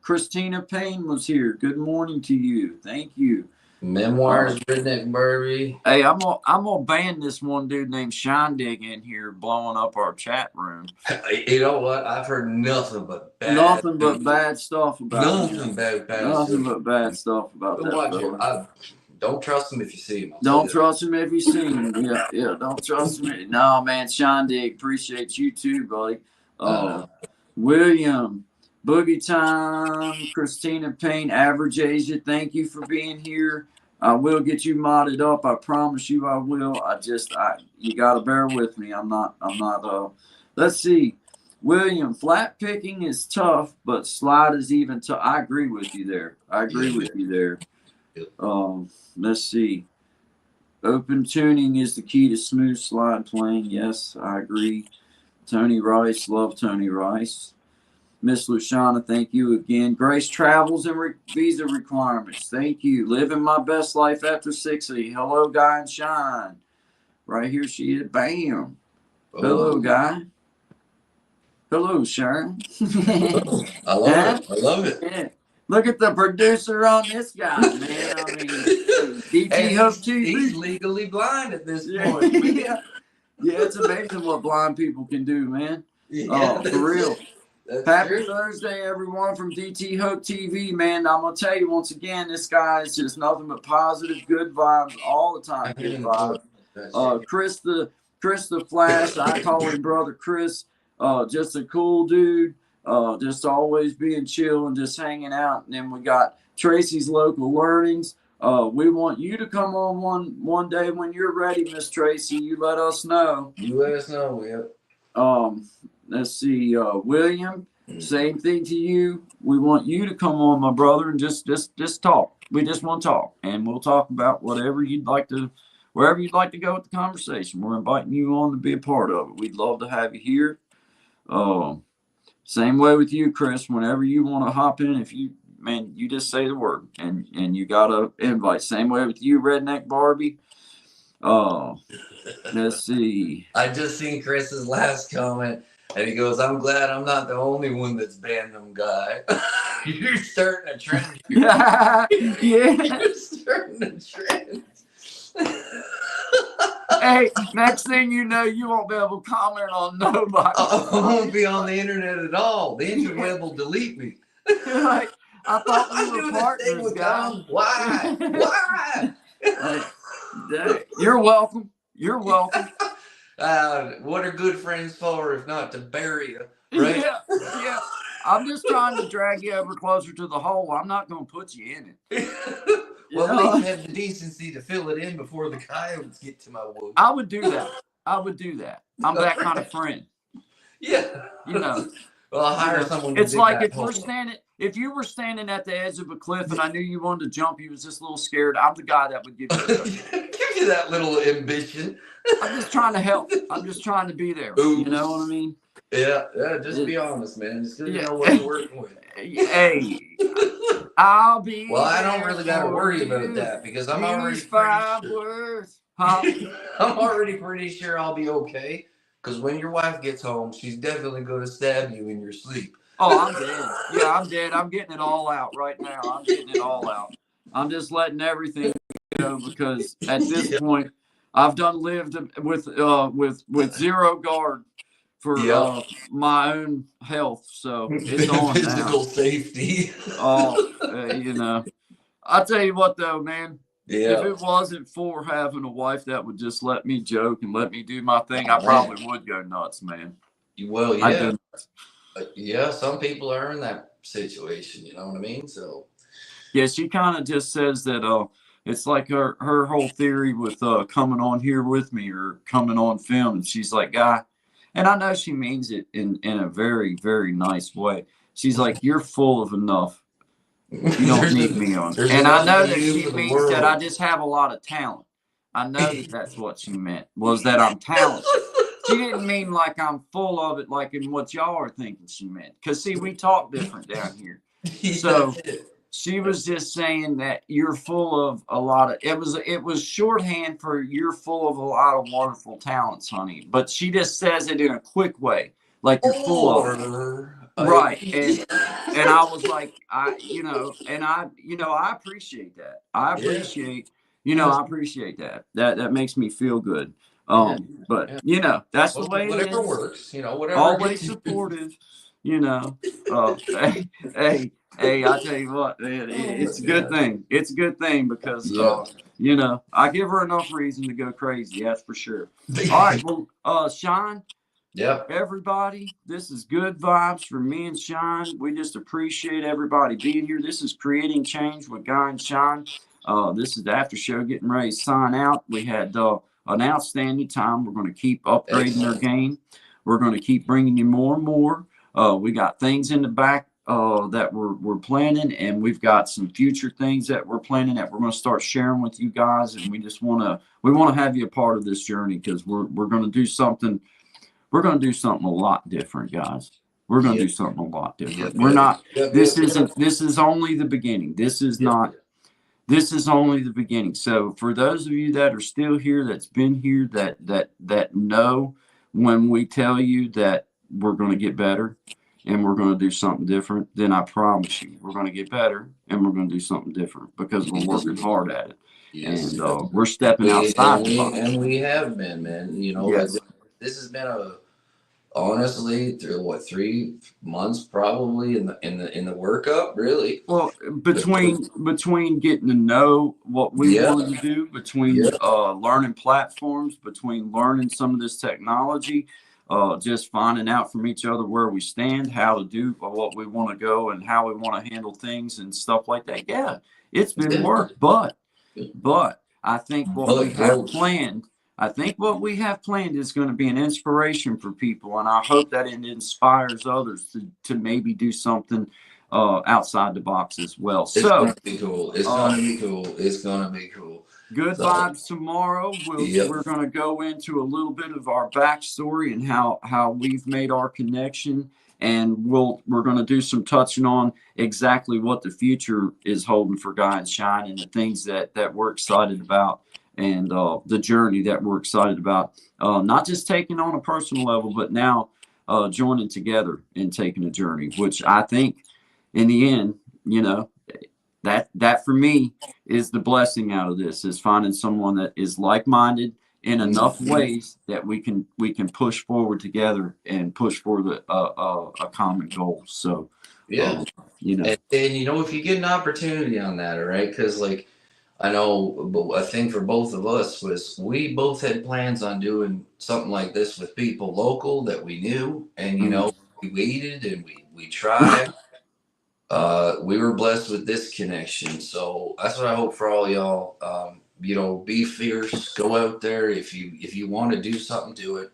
Christina Payne was here. Good morning to you. Thank you. Memoirs, Redneck Barbie. Hey, I'm gonna ban this one dude named Shindig in here blowing up our chat room. You know what? I've heard nothing but bad. Bad stuff about Nothing bad. Nothing but bad stuff about that. Watch it. Don't trust him if you see him. Don't trust him if you see him. Yeah. Don't trust him. No, man, Shindig, appreciate you too, buddy. William, Boogie Time, Christina Payne, Average Asia, thank you for being here. I will get you modded up. I promise you I will. You got to bear with me. I'm not, let's see. William, flat picking is tough, but slide is even tough. I agree with you there. Let's see. Open tuning is the key to smooth slide playing. Yes, I agree. Tony Rice, love Tony Rice. Miss Luciana, thank you again. Grace travels and visa requirements. Thank you. Living my best life after 60. Hello, Guy and Shine. Right here she is. Bam. Hello, Guy. Hello, Sharon. I love it. Yeah. Look at the producer on this guy, man. I mean, DT Hope TV. He's legally blind at this point. Yeah, it's amazing what blind people can do, man. Yeah, for real. Happy Thursday, everyone, from DT Hope TV, man. I'm going to tell you once again, this guy is just nothing but positive, good vibes all the time. Good vibes. Chris the Flash, I call him Brother Chris. Just a cool dude. Just always being chill and just hanging out. And then we got Tracy's Local Learnings. We want you to come on one day when you're ready, Miss Tracy. You let us know. Yep. Let's see, William, same thing to you. We want you to come on, my brother, and just talk. We just want to talk, and we'll talk about wherever you'd like to go with the conversation. We're inviting you on to be a part of it. We'd love to have you here. Same way with you, Chris. Whenever you want to hop in, you just say the word, and you got an invite. Same way with you, Redneck Barbie. Let's see. I just seen Chris's last comment. And he goes, I'm glad I'm not the only one that's banned them, Guy. You're starting a trend. Yeah. You're starting a trend. Hey, next thing you know, you won't be able to comment on nobody. I won't be on the internet at all. The interweb will delete me. Like, I thought we were partners, guys. Why? You're welcome. You're welcome. What are good friends for if not to bury you, right? Yeah. I'm just trying to drag you ever closer to the hole. I'm not going to put you in it. Well, at least have the decency to fill it in before the coyotes get to my woods. I would do that. I'm that kind of friend. Yeah. Well, I'll hire someone to It's like if you were standing at the edge of a cliff and I knew you wanted to jump, you was just a little scared, I'm the guy that would give you give you that little ambition. I'm just trying to help. I'm just trying to be there. Oops. You know what I mean? Yeah, just be honest, man. Just you know what you're working with. Hey, I'll be. Well, I don't really got to worry about that because I'm already five words. Huh? I'm already pretty sure I'll be okay. Because when your wife gets home, she's definitely going to stab you in your sleep. Oh, I'm dead. Yeah, I'm dead. I'm getting it all out right now. I'm getting it all out. I'm just letting everything go because at this Yeah. point, I've done lived with zero guard for Yep. my own health. So it's on now. Physical safety. Oh, you know. I tell you what though, man. If Yeah. it wasn't for having a wife that would just let me joke and let me do my thing, I Oh, man. probably would go nuts, man. Well, I'd yeah. go. Yeah, some people are in that situation, you know what I mean? So, Yeah, she kind of just says that it's like her whole theory with coming on here with me or coming on film, and she's like, guy, and I know she means it in a very very nice way. She's like, you're full of enough. You don't need me on. there's And I enough for know that you she for the means that I world. just have a lot of talent. I know that that's what she meant, was that I'm talented. She didn't mean like I'm full of it, like in what y'all are thinking she meant. Because, see, we talk different down here. Yeah. So she was just saying that you're full of a lot of it was shorthand for you're full of a lot of wonderful talents, honey. But she just says it in a quick way, like you're full of them. Or Right. And I was like, I appreciate that. yeah, I yes, appreciate that. That makes me feel good. yeah, But yeah. that's the Well, way it whatever is. works, whatever Always gets you. supportive, you know. Hey, I tell you what, man, Oh it's my a good god. thing. It's a good thing because Yeah. I give her enough reason to go crazy, that's for sure. All right, well, Sean, Yep. everybody, this is good vibes for me and Sean. We just appreciate everybody being here. This is Creating Change with Guy and Sean. This is the after show getting ready to sign out. We had an outstanding time. We're going to keep upgrading our Excellent. game. We're going to keep bringing you more and more. We got things in the back that we're planning, and we've got some future things that we're planning that we're going to start sharing with you guys. And we want to have you a part of this journey because we're going to do something. We're going to do something a lot different, guys. We're going to Yep. do something a lot different. Yep. We're Yep. not. Yep. Yep. This isn't. This is only the beginning. This is Yep. not. This is only the beginning. So for those of you that are still here, that's been here, that know when we tell you that we're going to get better and we're going to do something different, then I promise you we're going to get better and we're going to do something different because we're working hard at it Yes. and we're stepping outside the box. We have been, man. Like Yes. this has been a honestly through what 3 months probably in the workup really. Well, between getting to know what we Yeah. wanted to do, between Yeah. learning platforms, between learning some of this technology, just finding out from each other where we stand, how to do what we want to go, and how we want to handle things and stuff like that. Yeah, it's been Yeah. work, but I think what we But have growth. planned. I think what we have planned is going to be an inspiration for people, and I hope that it inspires others to maybe do something outside the box as well. It's So, gonna be cool. It's uh, gonna be cool. It's gonna be cool. good So vibes tomorrow. yep. We're going to go into a little bit of our backstory and how we've made our connection, and we're going to do some touching on exactly what the future is holding for Guy and Shine and the things that we're excited about and the journey that we're excited about. Not just taking on a personal level, but now joining together and taking a journey, which I think in the end, you know, that for me is the blessing out of this is finding someone that is like-minded in enough Mhm. ways that we can push forward together and push for a common goal. So, Yeah. um, you know, And if you get an opportunity on that, all right, because like I know a thing for both of us was we both had plans on doing something like this with people local that we knew, and mhm. we waited and we tried. We were blessed with this connection, so that's what I hope for all y'all. Be fierce, go out there. If you want to do something, do it.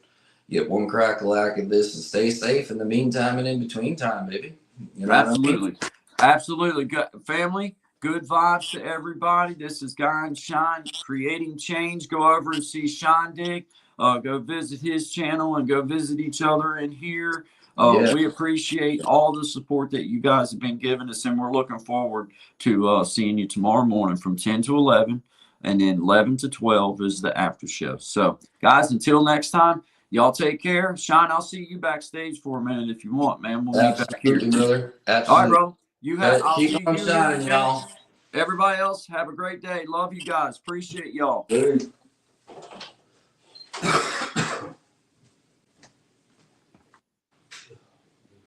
Get one crack a lack of this and stay safe in the meantime and in between time, baby. You know what I mean? Absolutely. Absolutely. Good family. Good vibes to everybody. This is Guy and Shine creating change. Go over and see Sean Dig. Go visit his channel and go visit each other in here. Yeah. We appreciate all the support that you guys have been giving us, and we're looking forward to seeing you tomorrow morning from 10 to 11. and then 11 to 12 is the after show. So, guys, until next time, y'all take care. Shine, I'll see you backstage for a minute if you want, man. We'll meet back here. Absolutely, brother. All right, Absolutely. bro. I'll Keep see on you here in a shining, minute. y'all. Everybody else, have a great day. Love you guys. Appreciate y'all.